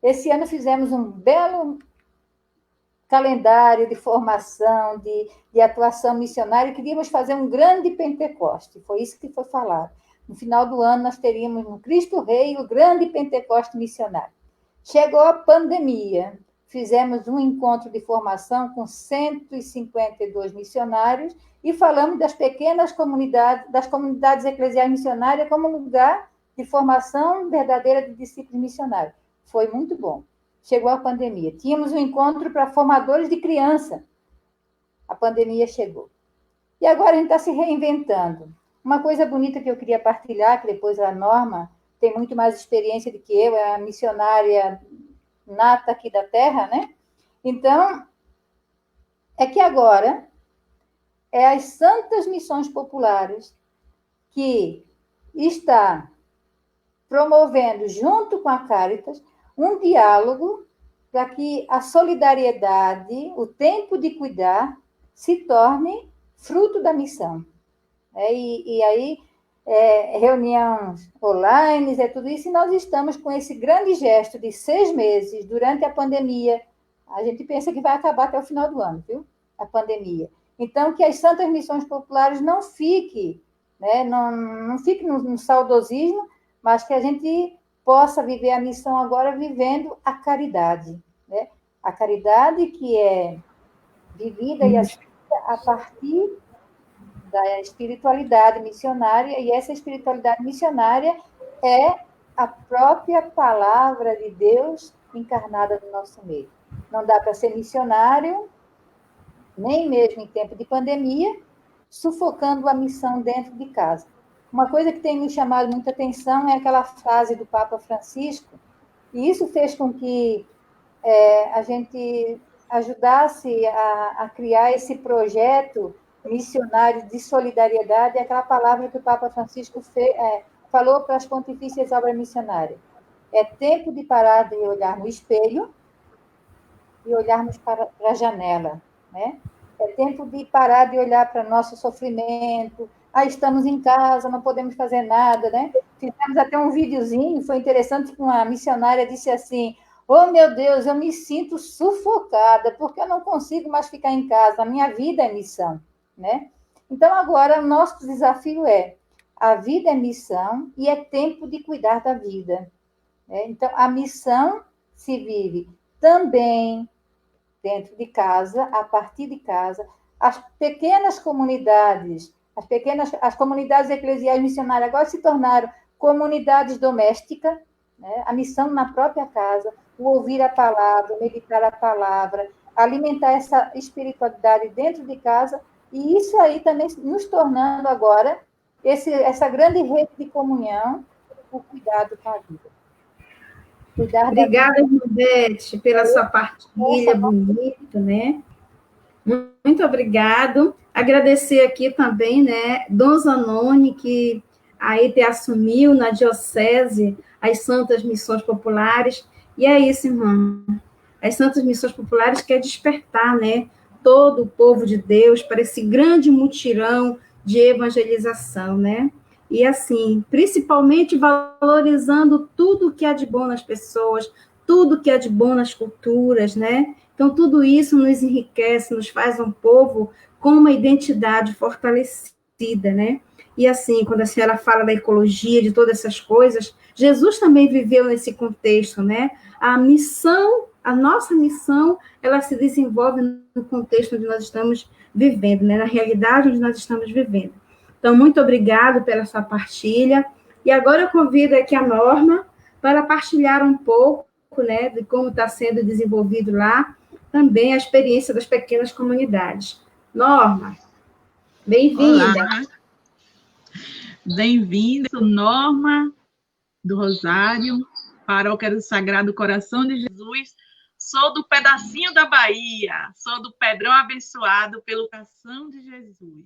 Esse ano fizemos um belo calendário de formação, de atuação missionária, e queríamos fazer um grande Pentecoste, foi isso que foi falado. No final do ano, nós teríamos no Cristo Rei o grande Pentecoste missionário. Chegou a pandemia, fizemos um encontro de formação com 152 missionários e falamos das pequenas comunidades, das comunidades eclesiais missionárias como lugar de formação verdadeira de discípulos missionários. Foi muito bom. Chegou a pandemia. Tínhamos um encontro para formadores de criança. A pandemia chegou. E agora a gente está se reinventando. Uma coisa bonita que eu queria partilhar, que depois a Norma tem muito mais experiência do que eu, é a missionária nata aqui da terra, né? Então, é que agora as Santas Missões Populares que está promovendo, junto com a Caritas, um diálogo para que a solidariedade, o tempo de cuidar, se torne fruto da missão. E aí, reuniões online, tudo isso, e nós estamos com esse grande gesto de 6 meses durante a pandemia. A gente pensa que vai acabar até o final do ano, viu? A pandemia. Então, que as Santas Missões Populares não fiquem, né? Não fique no saudosismo, mas que a gente possa viver a missão agora vivendo a caridade, né? A caridade que é vivida e assistida a partir da espiritualidade missionária, e essa espiritualidade missionária é a própria palavra de Deus encarnada no nosso meio. Não dá para ser missionário, nem mesmo em tempo de pandemia, sufocando a missão dentro de casa. uma coisa que tem me chamado muita atenção é aquela frase do Papa Francisco, e isso fez com que a gente ajudasse a criar esse projeto missionário de solidariedade, aquela palavra que o Papa Francisco falou para as pontifícias obras missionárias. É tempo de parar de olhar no espelho e olharmos para a janela, né? É tempo de parar de olhar para nosso sofrimento. Estamos em casa, não podemos fazer nada, né? Fizemos até um videozinho, foi interessante que uma missionária disse assim: oh, meu Deus, eu me sinto sufocada, porque eu não consigo mais ficar em casa, a minha vida é missão, né? Então, agora, o nosso desafio a vida é missão e é tempo de cuidar da vida, né? Então, a missão se vive também dentro de casa, a partir de casa, as pequenas comunidades, as comunidades eclesiais missionárias agora se tornaram comunidades domésticas, né? A missão na própria casa, o ouvir a palavra, meditar a palavra, alimentar essa espiritualidade dentro de casa, e isso aí também nos tornando agora essa grande rede de comunhão, o cuidado com a vida. Obrigada, Beth, pela sua partilha bonita, né? Muito obrigado. Agradecer aqui também, né, Dom Zanoni, que aí te assumiu na diocese as Santas Missões Populares. E é isso, irmão. As Santas Missões Populares quer despertar, né, todo o povo de Deus para esse grande mutirão de evangelização, né? E assim, principalmente valorizando tudo que há de bom nas pessoas, tudo que há de bom nas culturas, né? Então, tudo isso nos enriquece, nos faz um povo com uma identidade fortalecida, né? E assim, quando a senhora fala da ecologia, de todas essas coisas, Jesus também viveu nesse contexto, né? A nossa missão, ela se desenvolve no contexto onde nós estamos vivendo, né? Na realidade onde nós estamos vivendo. Então, muito obrigado pela sua partilha. E agora eu convido aqui a Norma para partilhar um pouco, né, de como está sendo desenvolvido lá também a experiência das pequenas comunidades. Norma, bem-vinda. Olá. Bem-vinda, sou Norma do Rosário, Paróquia do Sagrado Coração de Jesus. Sou do pedacinho da Bahia, sou do Pedrão abençoado pelo coração de Jesus.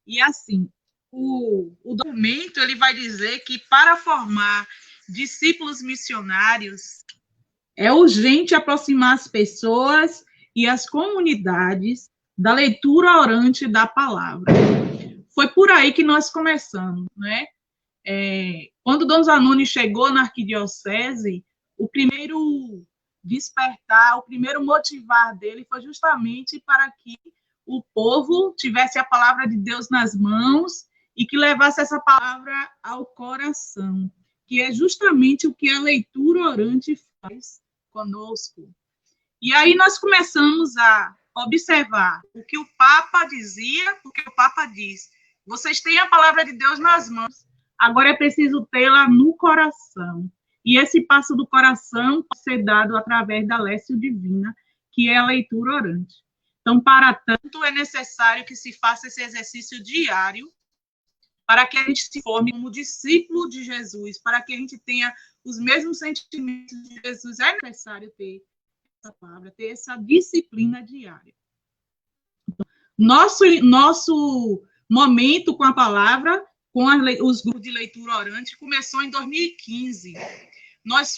E assim, o documento ele vai dizer que para formar discípulos missionários é urgente aproximar as pessoas e as comunidades da leitura orante da palavra. Foi por aí que nós começamos, né? Quando Dom Zanoni chegou na arquidiocese, o primeiro despertar, o primeiro motivar dele foi justamente para que o povo tivesse a palavra de Deus nas mãos e que levasse essa palavra ao coração, que é justamente o que a leitura orante faz conosco. E aí nós começamos a observar o que o Papa dizia, porque o Papa diz: vocês têm a palavra de Deus nas mãos, agora é preciso tê-la no coração. E esse passo do coração pode ser dado através da Lécio Divina, que é a leitura orante. Então, para tanto, é necessário que se faça esse exercício diário para que a gente se forme como discípulo de Jesus, para que a gente tenha os mesmos sentimentos de Jesus. É necessário ter essa palavra, ter essa disciplina diária. Então, nosso momento com a palavra, com os grupos de leitura orante, começou em 2015. Nós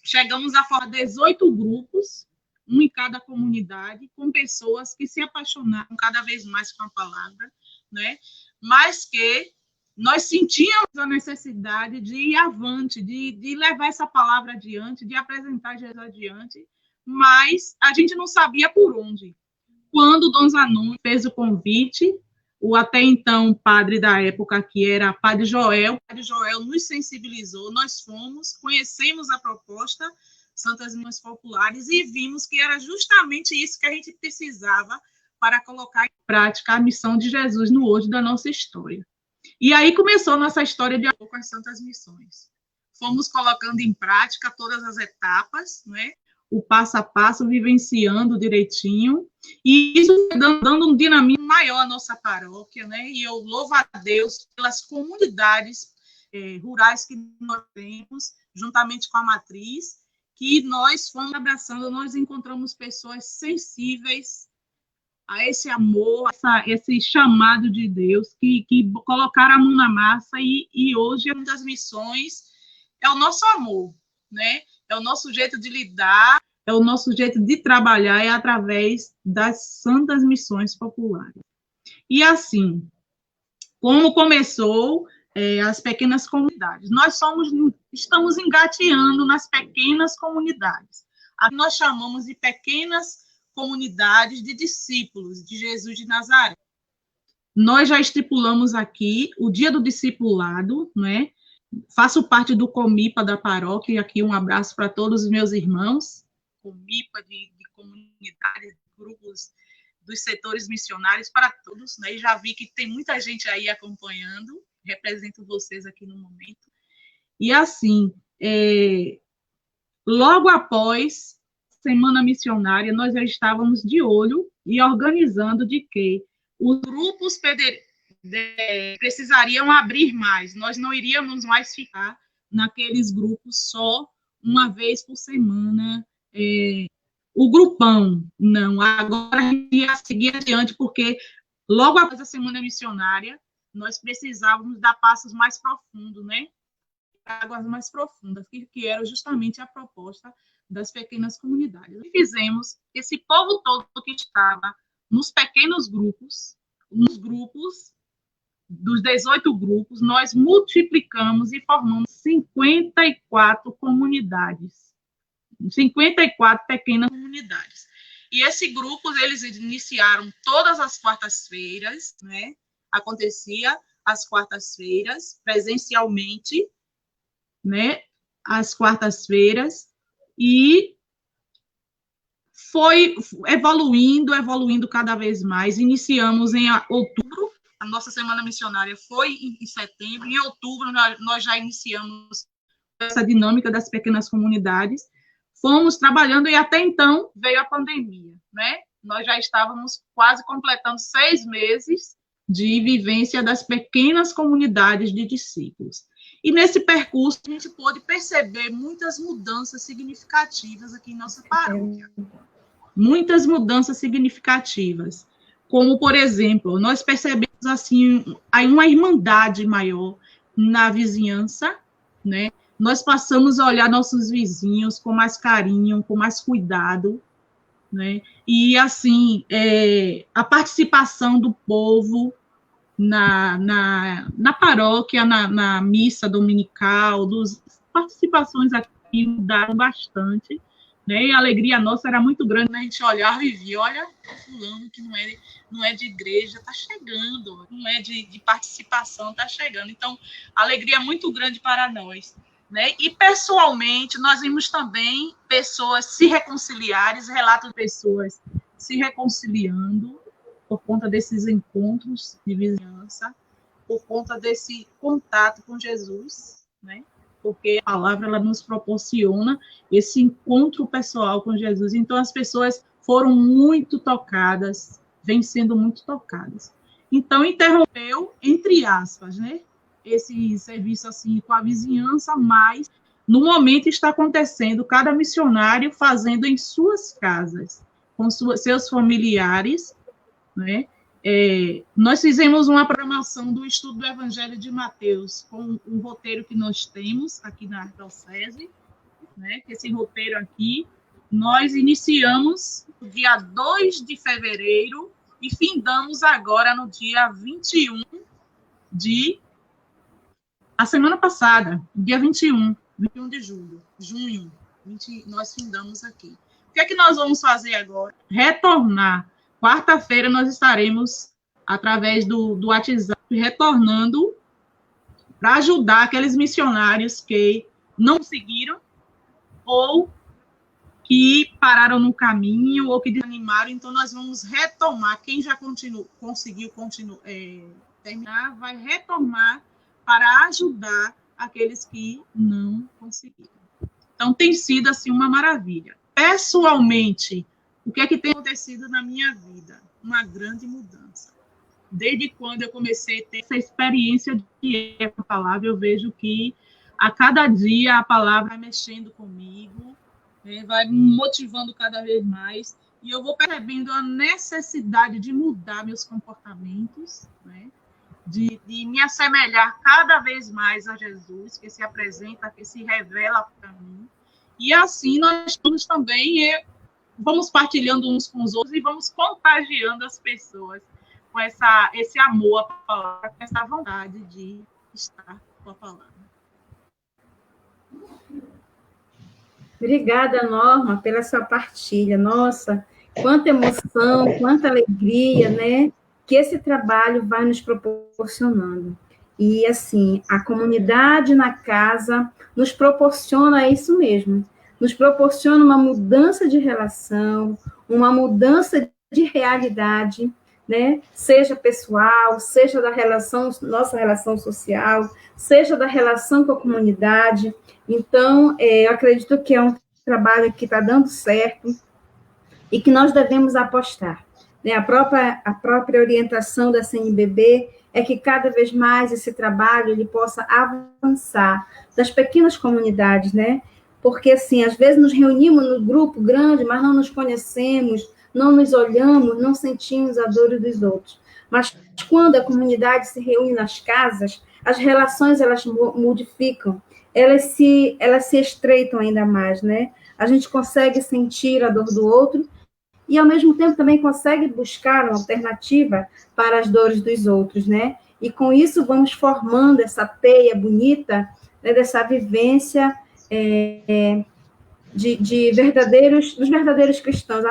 chegamos a formar 18 grupos, um em cada comunidade, com pessoas que se apaixonaram cada vez mais com a palavra, né? Mas que nós sentíamos a necessidade de ir avante, de levar essa palavra adiante, de apresentar Jesus adiante, mas a gente não sabia por onde. Quando Dom Zanoni fez o convite, o até então padre da época, que era Padre Joel nos sensibilizou, nós fomos, conhecemos a proposta Santas Missões Populares e vimos que era justamente isso que a gente precisava para colocar em prática a missão de Jesus no hoje da nossa história. E aí começou a nossa história de amor com as Santas Missões. Fomos colocando em prática todas as etapas, né? o passo a passo, vivenciando direitinho, e isso dando um dinamismo maior à nossa paróquia, né? E eu louvo a Deus pelas comunidades rurais que nós temos, juntamente com a matriz, que nós fomos abraçando, nós encontramos pessoas sensíveis a esse amor, esse chamado de Deus, que colocaram a mão na massa, e hoje uma das missões é o nosso amor, né? É o nosso jeito de lidar, é o nosso jeito de trabalhar, é através das santas missões populares. E assim, como começou as pequenas comunidades? Nós estamos engateando nas pequenas comunidades. Aqui nós chamamos de pequenas comunidades de discípulos de Jesus de Nazaré. Nós já estipulamos aqui o dia do discipulado, né? Faço parte do Comipa da paróquia, e aqui um abraço para todos os meus irmãos, Comipa de comunidades, grupos dos setores missionários, para todos, né? E já vi que tem muita gente aí acompanhando, represento vocês aqui no momento. E assim, logo após Semana Missionária, nós já estávamos de olho e organizando de que os grupos precisariam abrir mais. Nós não iríamos mais ficar naqueles grupos só uma vez por semana, o grupão. Não, agora a gente ia seguir adiante, porque logo após a Semana Missionária, nós precisávamos dar passos mais profundos, né? Águas mais profundas, que era justamente a proposta das pequenas comunidades. E fizemos esse povo todo que estava nos pequenos grupos, nos grupos, dos 18 grupos, nós multiplicamos e formamos 54 comunidades, 54 pequenas comunidades. E esses grupos, eles iniciaram todas as quartas-feiras, né? Acontecia às quartas-feiras, presencialmente, né? Às quartas-feiras, e foi evoluindo cada vez mais. Iniciamos em outubro, a nossa Semana Missionária foi em setembro, em outubro nós já iniciamos essa dinâmica das pequenas comunidades, fomos trabalhando, e até então veio a pandemia, né? Nós já estávamos quase completando 6 meses de vivência das pequenas comunidades de discípulos. E nesse percurso, a gente pôde perceber muitas mudanças significativas aqui em nossa paróquia. Muitas mudanças significativas. Como, por exemplo, nós percebemos assim, uma irmandade maior na vizinhança, né? Nós passamos a olhar nossos vizinhos com mais carinho, com mais cuidado, né? E, assim, a participação do povo na paróquia, na missa dominical, participações aqui mudaram bastante, né? E a alegria nossa era muito grande, né? A gente olhava e via, olha, fulano que não é de igreja, está chegando, não é de participação, está chegando. Então, a alegria é muito grande para nós, né? E, pessoalmente, nós vimos também pessoas se reconciliarem, relatos de pessoas se reconciliando, por conta desses encontros de vizinhança, por conta desse contato com Jesus, né? Porque a palavra ela nos proporciona esse encontro pessoal com Jesus. Então, as pessoas foram muito tocadas, vêm sendo muito tocadas. Então, interrompeu, entre aspas, né? Esse serviço assim com a vizinhança, mas no momento está acontecendo cada missionário fazendo em suas casas, com seus familiares, né? Nós fizemos uma programação do estudo do Evangelho de Mateus com o roteiro que nós temos aqui na Arquidiocese, né? Esse roteiro aqui, nós iniciamos no dia 2 de fevereiro e findamos agora no dia 21 a semana passada, dia 21 de junho, nós findamos aqui. O que é que nós vamos fazer agora? Retornar. Quarta-feira nós estaremos, através do WhatsApp, retornando para ajudar aqueles missionários que não seguiram ou que pararam no caminho ou que desanimaram. Então, nós vamos retomar. Quem já conseguiu terminar, vai retomar para ajudar aqueles que não conseguiram. Então, tem sido assim uma maravilha. pessoalmente, o que é que tem acontecido na minha vida? Uma grande mudança. Desde quando eu comecei a ter essa experiência de a palavra, eu vejo que a cada dia a palavra vai mexendo comigo, né, vai me motivando cada vez mais, e eu vou percebendo a necessidade de mudar meus comportamentos, né, de me assemelhar cada vez mais a Jesus, que se apresenta, que se revela para mim. E assim nós estamos também, vamos partilhando uns com os outros e vamos contagiando as pessoas com esse amor à palavra, com essa vontade de estar com a palavra. Obrigada, Norma, pela sua partilha. Nossa, quanta emoção, quanta alegria, né? Que esse trabalho vai nos proporcionando. E, assim, a comunidade na casa nos proporciona isso mesmo. Nos proporciona uma mudança de relação, uma mudança de realidade, né? Seja pessoal, seja da relação, nossa relação social, seja da relação com a comunidade. Então, eu acredito que é um trabalho que está dando certo e que nós devemos apostar, né? A própria orientação da CNBB é que cada vez mais esse trabalho ele possa avançar das pequenas comunidades, né? Porque, assim, às vezes nos reunimos no grupo grande, mas não nos conhecemos, não nos olhamos, não sentimos a dor dos outros. Mas quando a comunidade se reúne nas casas, as relações elas modificam, elas se estreitam ainda mais, né? A gente consegue sentir a dor do outro e, ao mesmo tempo, também consegue buscar uma alternativa para as dores dos outros, né? E, com isso, vamos formando essa teia bonita, né, dessa vivência dos verdadeiros cristãos,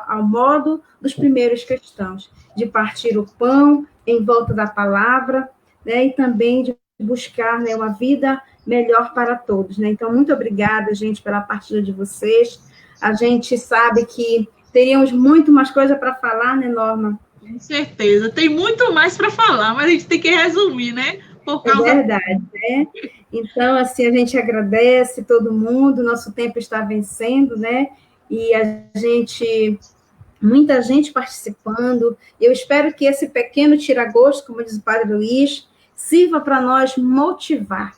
ao modo dos primeiros cristãos, de partir o pão em volta da palavra, né, e também de buscar, né, uma vida melhor para todos, né? Então, muito obrigada, gente, pela partilha de vocês. A gente sabe que teríamos muito mais coisa para falar, né, Norma? Com certeza, tem muito mais para falar, mas a gente tem que resumir, né? Por causa... É verdade, né? Então, assim, a gente agradece todo mundo, nosso tempo está vencendo, né? E muita gente participando. Eu espero que esse pequeno tira-gosto, como diz o Padre Luiz, sirva para nós motivar,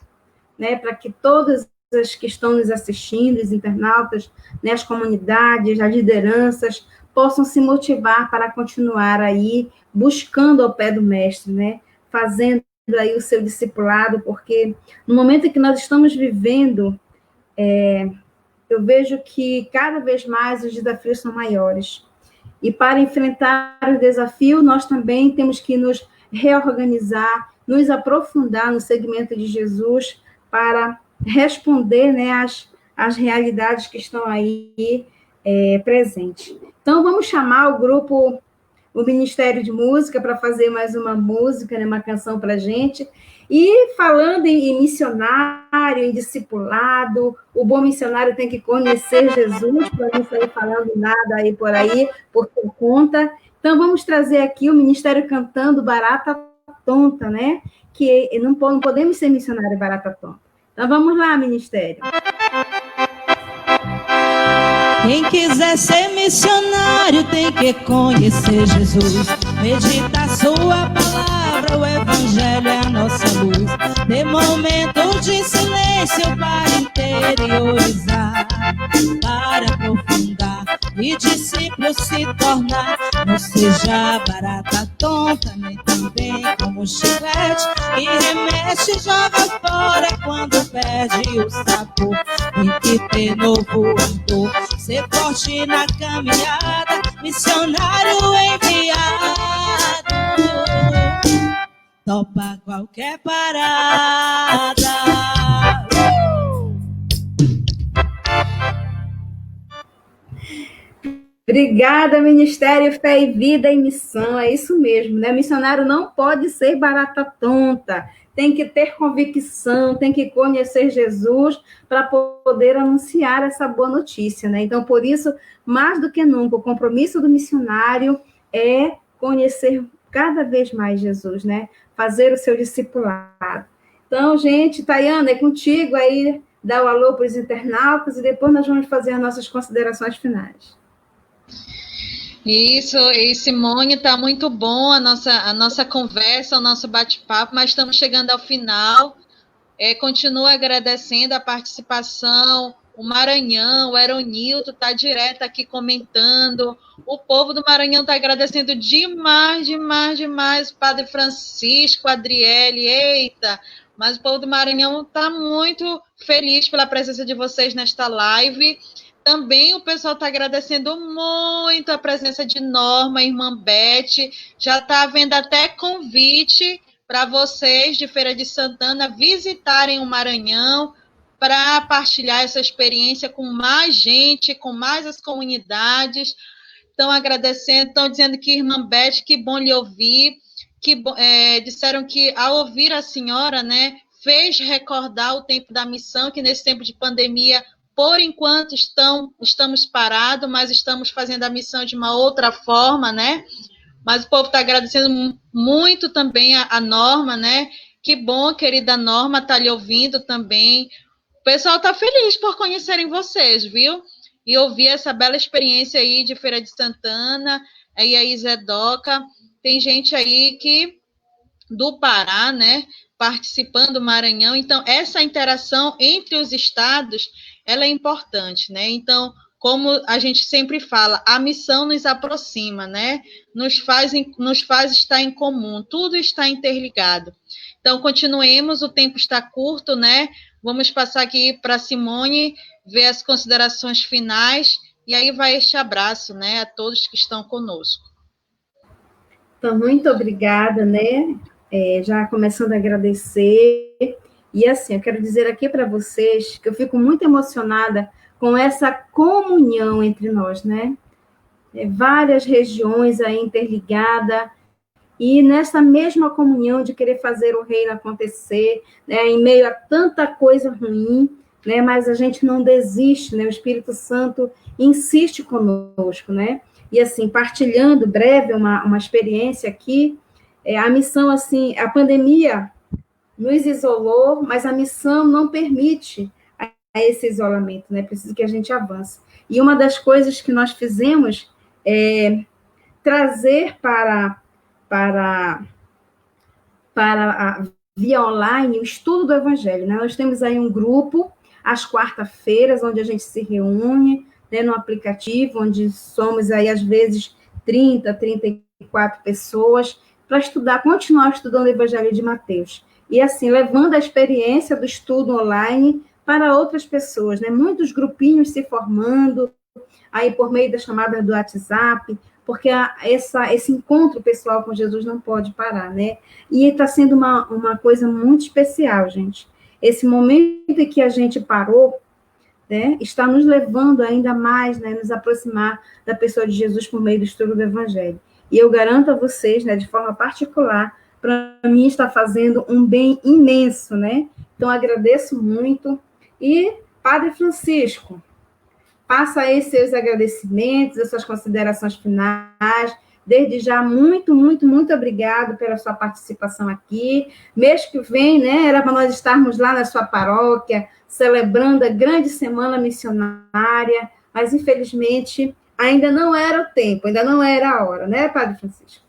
né? Para que todas as que estão nos assistindo, os internautas, né, as comunidades, as lideranças, possam se motivar para continuar aí buscando ao pé do mestre, né? Fazendo aí o seu discipulado, porque no momento em que nós estamos vivendo, eu vejo que cada vez mais os desafios são maiores. E para enfrentar o desafio, nós também temos que nos reorganizar, nos aprofundar no segmento de Jesus para responder, né, às realidades que estão aí presentes. Então, vamos chamar o Ministério de Música para fazer mais uma música, né, uma canção para a gente. E falando em missionário, em discipulado, o bom missionário tem que conhecer Jesus, para não sair falando nada aí por aí, por conta. Então, vamos trazer aqui o Ministério cantando Barata Tonta, né? Que não podemos ser missionário barata tonta. Então, vamos lá, Ministério. Quem quiser ser missionário tem que conhecer Jesus, meditar sua palavra, o evangelho é a nossa luz. Ter momento de silêncio para interiorizar, para aprofundar e discípulo se tornar. Não seja barata tonta, nem também como chiclete que remexe e joga fora quando perde o sabor. Tem que ter novo ardor, ser forte na caminhada, missionário enviado, topa qualquer parada. Obrigada, Ministério Fé e Vida e Missão, é isso mesmo, né? Missionário não pode ser barata tonta, tem que ter convicção, tem que conhecer Jesus para poder anunciar essa boa notícia, né? Então, por isso, mais do que nunca, o compromisso do missionário é conhecer cada vez mais Jesus, né? Fazer o seu discipulado. Então, gente, Tayana, é contigo aí dar o alô para os internautas e depois nós vamos fazer as nossas considerações finais. Isso, e Simone, está muito bom a nossa conversa, o nosso bate-papo, mas estamos chegando ao final. Continuo agradecendo a participação, o Maranhão, o Eronilton está direto aqui comentando, o povo do Maranhão está agradecendo demais, demais, demais, o Padre Francisco, a Adriele, eita, mas o povo do Maranhão está muito feliz pela presença de vocês nesta live. Também o pessoal está agradecendo muito a presença de Norma, irmã Beth, já está havendo até convite para vocês de Feira de Santana visitarem o Maranhão para partilhar essa experiência com mais gente, com mais as comunidades. Estão agradecendo, estão dizendo que irmã Beth, que bom lhe ouvir, disseram que ao ouvir a senhora, né, fez recordar o tempo da missão, que nesse tempo de pandemia, por enquanto estamos parados, mas estamos fazendo a missão de uma outra forma, né? Mas o povo está agradecendo muito também a Norma, né? Que bom, querida Norma, tá lhe ouvindo também. O pessoal está feliz por conhecerem vocês, viu? E ouvir essa bela experiência aí de Feira de Santana, aí a Isedoca. Tem gente aí do Pará, né? Participando do Maranhão. Então, essa interação entre os estados, ela é importante, né? Então, como a gente sempre fala, a missão nos aproxima, né? Nos faz estar em comum, tudo está interligado. Então, continuemos, o tempo está curto, né? Vamos passar aqui para a Simone, ver as considerações finais, e aí vai este abraço, né, a todos que estão conosco. Então, muito obrigada, né? Já começando a agradecer. E assim, eu quero dizer aqui para vocês que eu fico muito emocionada com essa comunhão entre nós, né? Várias regiões aí interligadas, e nessa mesma comunhão de querer fazer o reino acontecer, né? Em meio a tanta coisa ruim, né? Mas a gente não desiste, né? O Espírito Santo insiste conosco, né? E assim, partilhando breve uma experiência aqui, a missão, assim, a pandemia nos isolou, mas a missão não permite a esse isolamento, né? Precisa que a gente avance. E uma das coisas que nós fizemos é trazer para a via online o estudo do Evangelho, né? Nós temos aí um grupo, às quarta-feiras, onde a gente se reúne, né, no aplicativo, onde somos aí, às vezes, 30, 34 pessoas, para estudar, continuar estudando o Evangelho de Mateus. E assim, levando a experiência do estudo online para outras pessoas, né? Muitos grupinhos se formando, aí por meio das chamadas do WhatsApp, porque esse encontro pessoal com Jesus não pode parar, né? E está sendo uma coisa muito especial, gente. Esse momento em que a gente parou, né, está nos levando ainda mais, né, nos aproximar da pessoa de Jesus por meio do estudo do Evangelho. E eu garanto a vocês, né, de forma particular, para mim está fazendo um bem imenso, né? Então, agradeço muito. E, Padre Francisco, passa aí seus agradecimentos, as suas considerações finais. Desde já, muito, muito, muito obrigado pela sua participação aqui. Mês que vem, né, era para nós estarmos lá na sua paróquia, celebrando a grande semana missionária, mas, infelizmente, ainda não era o tempo, ainda não era a hora, né, Padre Francisco?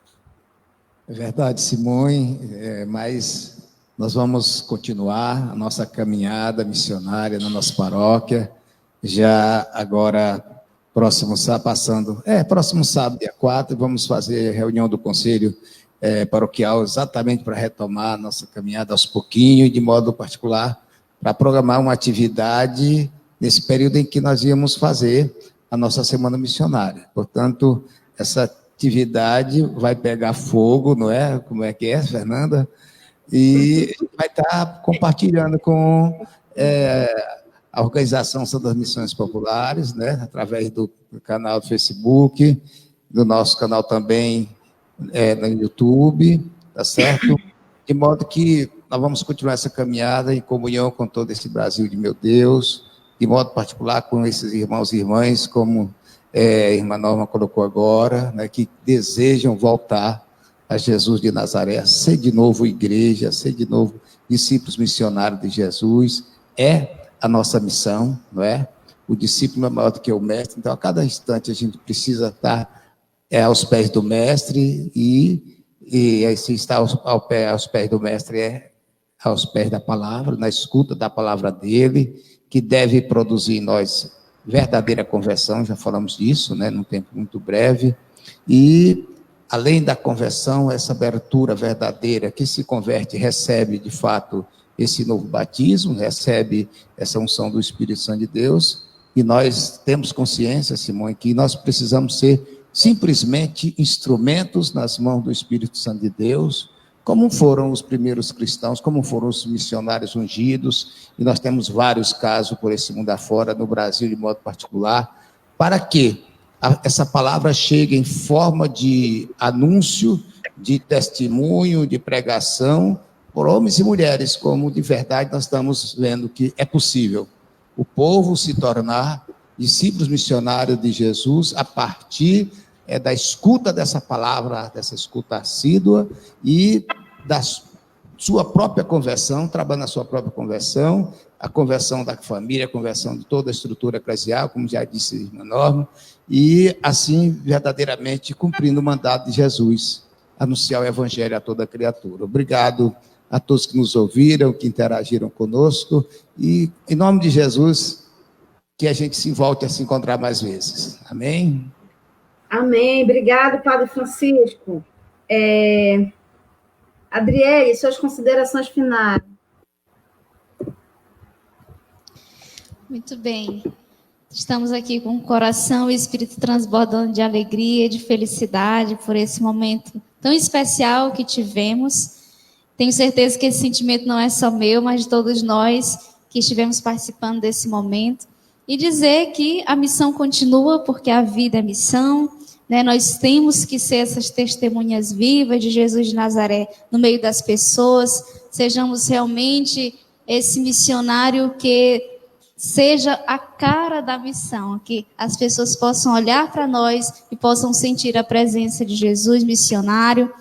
É verdade, Simone, mas nós vamos continuar a nossa caminhada missionária na nossa paróquia, já agora, próximo sábado, dia 4, vamos fazer reunião do Conselho Paroquial exatamente para retomar a nossa caminhada aos pouquinhos, de modo particular, para programar uma atividade nesse período em que nós íamos fazer a nossa Semana Missionária. Portanto, essa atividade vai pegar fogo, não é? Como é que é, Fernanda? E vai estar compartilhando com a Organização Santas Missões Populares, né? Através do canal do Facebook, do nosso canal também no YouTube, tá certo? De modo que nós vamos continuar essa caminhada em comunhão com todo esse Brasil de meu Deus, de modo particular com esses irmãos e irmãs, como a irmã Norma colocou agora, né, que desejam voltar a Jesus de Nazaré, ser de novo igreja, ser de novo discípulos missionários de Jesus, é a nossa missão, não é? O discípulo é maior do que o mestre, então a cada instante a gente precisa estar aos pés do mestre e se está aos pés do mestre aos pés da palavra, na escuta da palavra dele, que deve produzir em nós verdadeira conversão, já falamos disso, né, num tempo muito breve, e além da conversão, essa abertura verdadeira que se converte, recebe de fato esse novo batismo, recebe essa unção do Espírito Santo de Deus, e nós temos consciência, Simone, que nós precisamos ser simplesmente instrumentos nas mãos do Espírito Santo de Deus, como foram os primeiros cristãos, como foram os missionários ungidos, e nós temos vários casos por esse mundo afora, no Brasil de modo particular, para que essa palavra chegue em forma de anúncio, de testemunho, de pregação, por homens e mulheres, como de verdade nós estamos vendo que é possível o povo se tornar discípulos missionários de Jesus a partir da escuta dessa palavra, dessa escuta assídua e da sua própria conversão, trabalhando na sua própria conversão, a conversão da família, a conversão de toda a estrutura eclesial, como já disse a irmã Norma, e assim verdadeiramente cumprindo o mandato de Jesus, anunciar o evangelho a toda criatura. Obrigado a todos que nos ouviram, que interagiram conosco, e em nome de Jesus, que a gente se volte a se encontrar mais vezes. Amém? Amém. Obrigado, Padre Francisco. Adriele, suas considerações finais. Muito bem. Estamos aqui com o coração e espírito transbordando de alegria e de felicidade por esse momento tão especial que tivemos. Tenho certeza que esse sentimento não é só meu, mas de todos nós que estivemos participando desse momento. E dizer que a missão continua, porque a vida é missão, né? Nós temos que ser essas testemunhas vivas de Jesus de Nazaré no meio das pessoas, sejamos realmente esse missionário que seja a cara da missão, que as pessoas possam olhar para nós e possam sentir a presença de Jesus missionário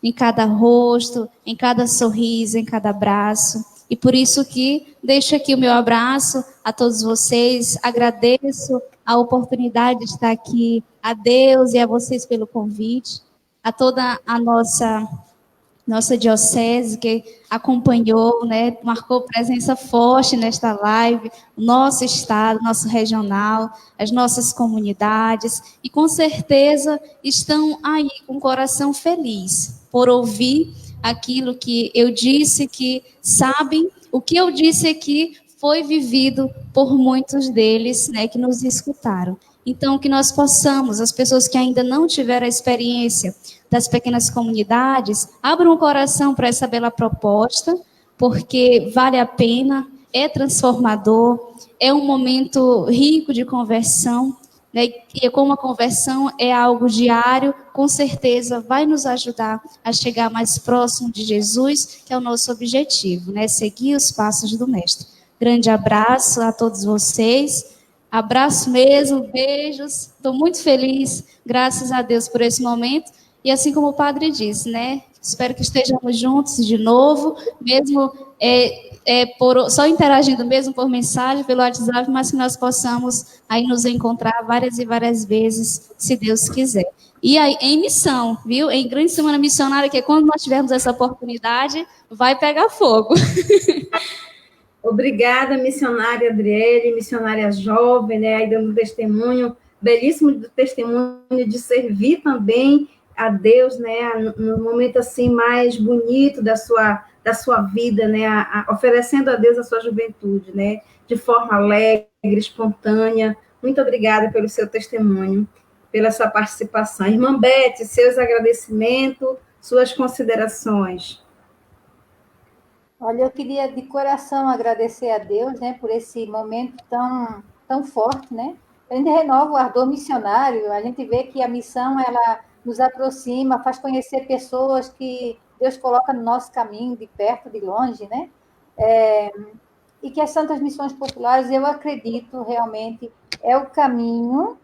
em cada rosto, em cada sorriso, em cada abraço. E por isso que deixo aqui o meu abraço a todos vocês, agradeço a oportunidade de estar aqui, a Deus e a vocês pelo convite, a toda a nossa diocese que acompanhou, né, marcou presença forte nesta live, o nosso estado, nosso regional, as nossas comunidades, e com certeza estão aí com o coração feliz por ouvir aquilo que eu disse, que sabem, o que eu disse aqui foi vivido por muitos deles, né, que nos escutaram. Então, que nós possamos, as pessoas que ainda não tiveram a experiência das pequenas comunidades, abram o coração para essa bela proposta, porque vale a pena, é transformador, é um momento rico de conversão, né? E como a conversão é algo diário, com certeza vai nos ajudar a chegar mais próximo de Jesus, que é o nosso objetivo, né? Seguir os passos do Mestre. Grande abraço a todos vocês. Abraço mesmo, beijos. Estou muito feliz, graças a Deus, por esse momento. E assim como o padre disse, né? Espero que estejamos juntos de novo, mesmo só interagindo mesmo por mensagem, pelo WhatsApp, mas que nós possamos aí nos encontrar várias e várias vezes, se Deus quiser. E aí, em missão, viu? Em Grande Semana Missionária, que quando nós tivermos essa oportunidade, vai pegar fogo. Obrigada, missionária Adriele, missionária jovem, né, aí dando testemunho, belíssimo testemunho de servir também a Deus, né, no momento assim mais bonito da sua vida, né, oferecendo a Deus a sua juventude, né, de forma alegre, espontânea. Muito obrigada pelo seu testemunho, pela sua participação. Irmã Beth, seus agradecimentos, suas considerações. Olha, eu queria de coração agradecer a Deus, né, por esse momento tão forte, né? A gente renova o ardor missionário, a gente vê que a missão, ela nos aproxima, faz conhecer pessoas que Deus coloca no nosso caminho, de perto, de longe, né? E que as Santas Missões Populares, eu acredito, realmente, é o caminho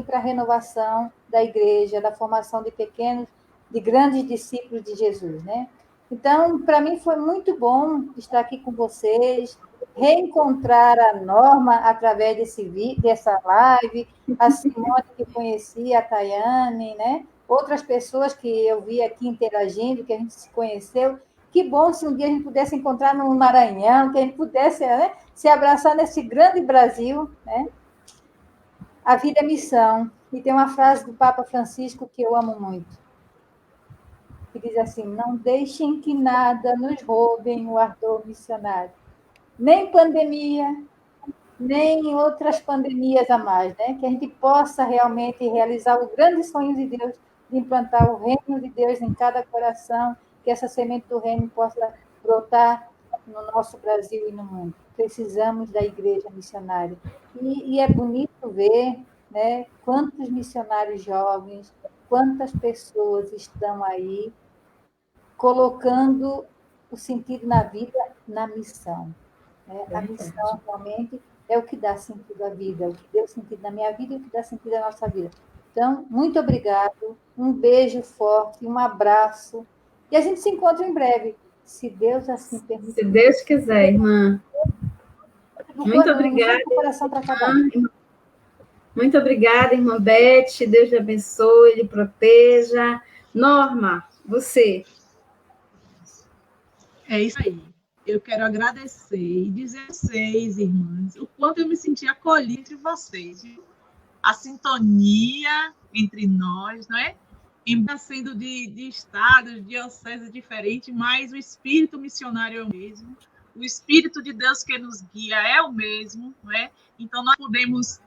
para a renovação da igreja, da formação de grandes discípulos de Jesus, né? Então, para mim foi muito bom estar aqui com vocês, reencontrar a Norma através dessa live, a Simone que conheci, a Tayane, né? Outras pessoas que eu vi aqui interagindo, que a gente se conheceu. Que bom se um dia a gente pudesse encontrar no Maranhão, que a gente pudesse, né, se abraçar nesse grande Brasil, né? A vida é missão. E tem uma frase do Papa Francisco que eu amo muito, que diz assim: não deixem que nada nos roubem o ardor missionário. Nem pandemia, nem outras pandemias a mais, né? Que a gente possa realmente realizar os grandes sonhos de Deus, de implantar o reino de Deus em cada coração, que essa semente do reino possa brotar no nosso Brasil e no mundo. Precisamos da igreja missionária. E é bonito ver, né, quantos missionários jovens, quantas pessoas estão aí colocando o sentido na vida, na missão. Né? A missão, realmente, é o que dá sentido à vida, é o que deu sentido na minha vida e o que dá sentido à nossa vida. Então, muito obrigado, um beijo forte, um abraço, e a gente se encontra em breve, se Deus assim permitir. Se Deus quiser, irmã. Muito obrigada. Muito obrigada, irmã Beth. Deus lhe abençoe, lhe proteja. Norma, você. É isso aí. Eu quero agradecer e dizer a vocês, irmãs, o quanto eu me senti acolhida entre vocês. A sintonia entre nós, não é? Embora sendo de estados, de dioceses diferentes, mas o espírito missionário é o mesmo. O espírito de Deus que nos guia é o mesmo, não é? Então, nós podemos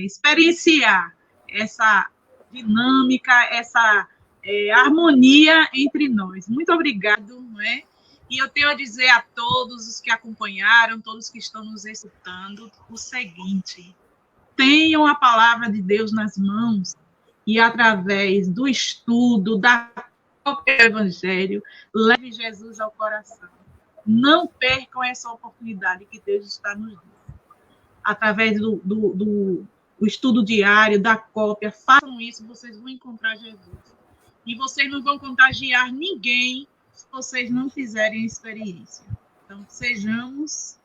experienciar essa dinâmica, essa harmonia entre nós. Muito obrigado, não é? E eu tenho a dizer a todos os que acompanharam, todos que estão nos escutando, o seguinte: tenham a palavra de Deus nas mãos e, através do estudo, da própria Evangelho, leve Jesus ao coração. Não percam essa oportunidade que Deus está nos dando. Através do estudo diário, da cópia, façam isso, vocês vão encontrar Jesus. E vocês não vão contagiar ninguém se vocês não fizerem a experiência. Então, sejamos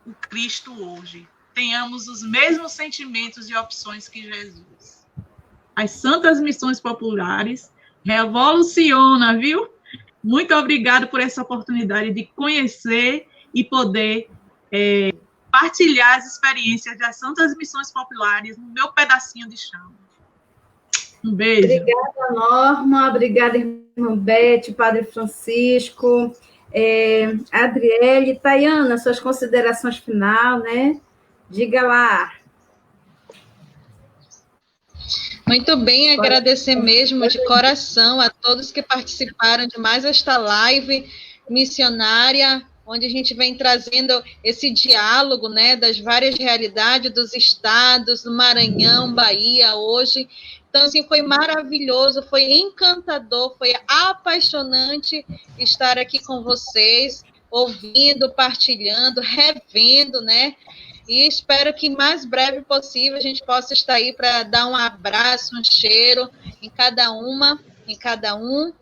o Cristo hoje. Tenhamos os mesmos sentimentos e opções que Jesus. As Santas Missões Populares revoluciona, viu? Muito obrigado por essa oportunidade de conhecer e poder partilhar as experiências das Santas Missões Populares no meu pedacinho de chão. Um beijo. Obrigada, Norma. Obrigada, irmã Beth, Padre Francisco, Adriele. Tayana, suas considerações final, né? Diga lá. Muito bem, agradecer mesmo de coração a todos que participaram de mais esta live missionária, onde a gente vem trazendo esse diálogo, né, das várias realidades dos estados, do Maranhão, Bahia, hoje. Então, assim, foi maravilhoso, foi encantador, foi apaixonante estar aqui com vocês, ouvindo, partilhando, revendo, né? E espero que mais breve possível a gente possa estar aí para dar um abraço, um cheiro em cada uma, em cada um.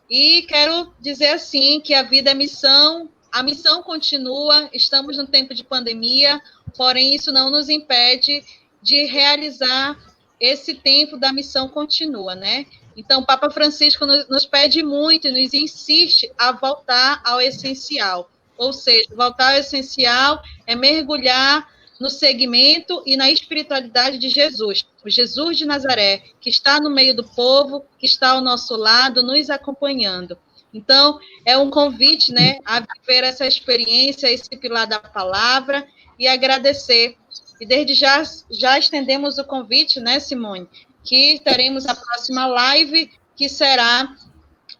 E quero dizer assim que a vida é missão, a missão continua, estamos num tempo de pandemia, porém isso não nos impede de realizar esse tempo da missão continua, né? Então, o Papa Francisco nos pede muito e nos insiste a voltar ao essencial. Ou seja, voltar ao essencial é mergulhar no segmento e na espiritualidade de Jesus, o Jesus de Nazaré, que está no meio do povo, que está ao nosso lado, nos acompanhando. Então, é um convite, né, a viver essa experiência, esse pilar da palavra, e agradecer. E desde já estendemos o convite, né, Simone, que teremos a próxima live, que será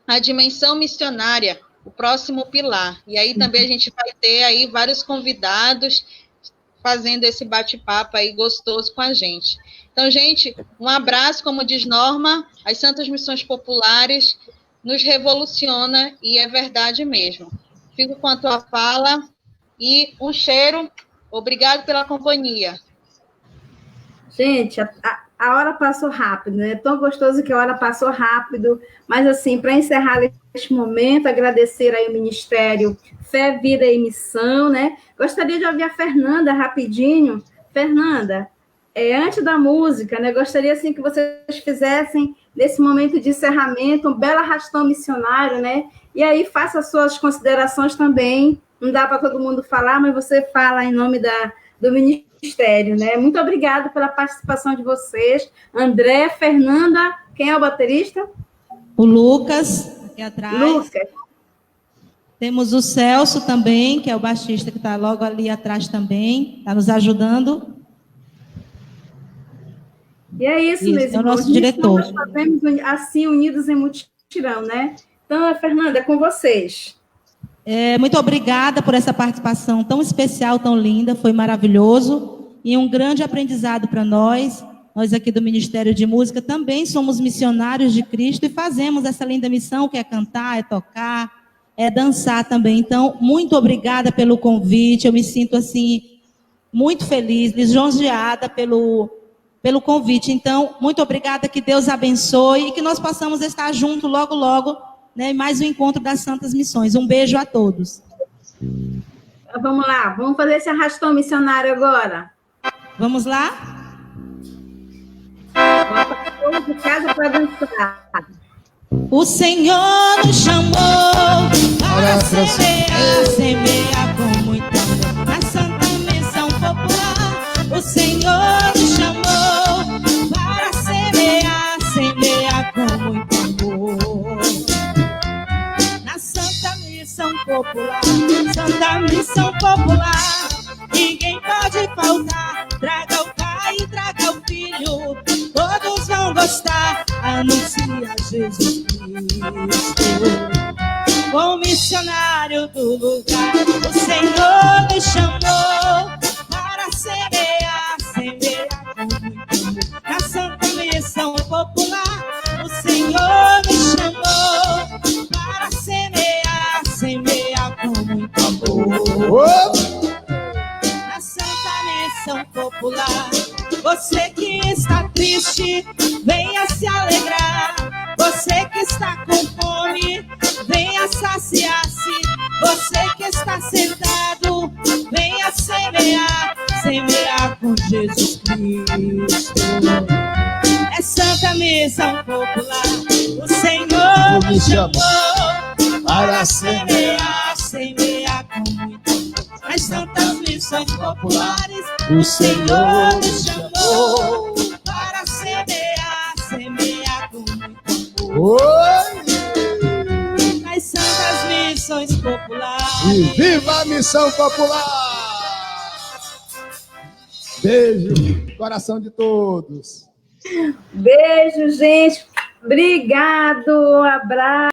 a dimensão missionária, o próximo pilar. E aí também a gente vai ter aí vários convidados fazendo esse bate-papo aí gostoso com a gente. Então, gente, um abraço, como diz Norma, as Santas Missões Populares nos revoluciona, e é verdade mesmo. Fico com a tua fala e um cheiro. Obrigado pela companhia. Gente, a hora passou rápido, né? Tão gostoso que a hora passou rápido. Mas, assim, para encerrar este momento, agradecer aí o Ministério Fé, Vida e Missão, né? Gostaria de ouvir a Fernanda rapidinho. Fernanda, antes da música, né? Gostaria, assim, que vocês fizessem, nesse momento de encerramento, um belo arrastão missionário, né? E aí, faça as suas considerações também. Não dá para todo mundo falar, mas você fala em nome do Ministério, né? Muito obrigada pela participação de vocês. André, Fernanda, quem é o baterista? O Lucas, aqui atrás. Lucas. Temos o Celso também, que é o baixista, que está logo ali atrás também, está nos ajudando. E é isso, meus irmãos. É o nosso diretor. Nós fazemos assim, unidos em mutirão, né? Então, Fernanda, é com vocês. Muito obrigada por essa participação tão especial, tão linda, foi maravilhoso e um grande aprendizado para nós. Nós aqui do Ministério de Música também somos missionários de Cristo e fazemos essa linda missão que é cantar, é tocar, é dançar também. Então, muito obrigada pelo convite, eu me sinto assim muito feliz, lisonjeada pelo convite. Então, muito obrigada, que Deus abençoe e que nós possamos estar juntos logo, logo, né, mais um encontro das Santas Missões. Um beijo a todos. Vamos lá, vamos fazer esse arrastão missionário agora. Vamos lá? Vamos de casa para dançar. O Senhor nos chamou para semear com muito amor na Santa Missão Popular. O Senhor nos chamou para semear com muito amor na Santa Missão Popular. Santa Missão Popular, ninguém pode faltar. Traga o Pai, traga o Filho, todos vão gostar. Anuncia Jesus Cristo, o missionário do lugar. O Senhor nos chamou para semear com muito amor na Santa Missão Popular. O Senhor nos chamou para semear com muito amor na Santa Missão Popular. Você que está triste, venha se alegrar. Você que está com fome, venha saciar-se. Você que está sentado, venha semear com Jesus Cristo. É Santa Missão Popular. O Senhor nos chamou para semear com muito amor nas Santas Missões Populares. O Senhor nos chamou para semear com muito amor nas Santas Missões Populares. E viva a Missão Popular! Beijo, coração de todos. Beijo, gente. Obrigado. Abraço.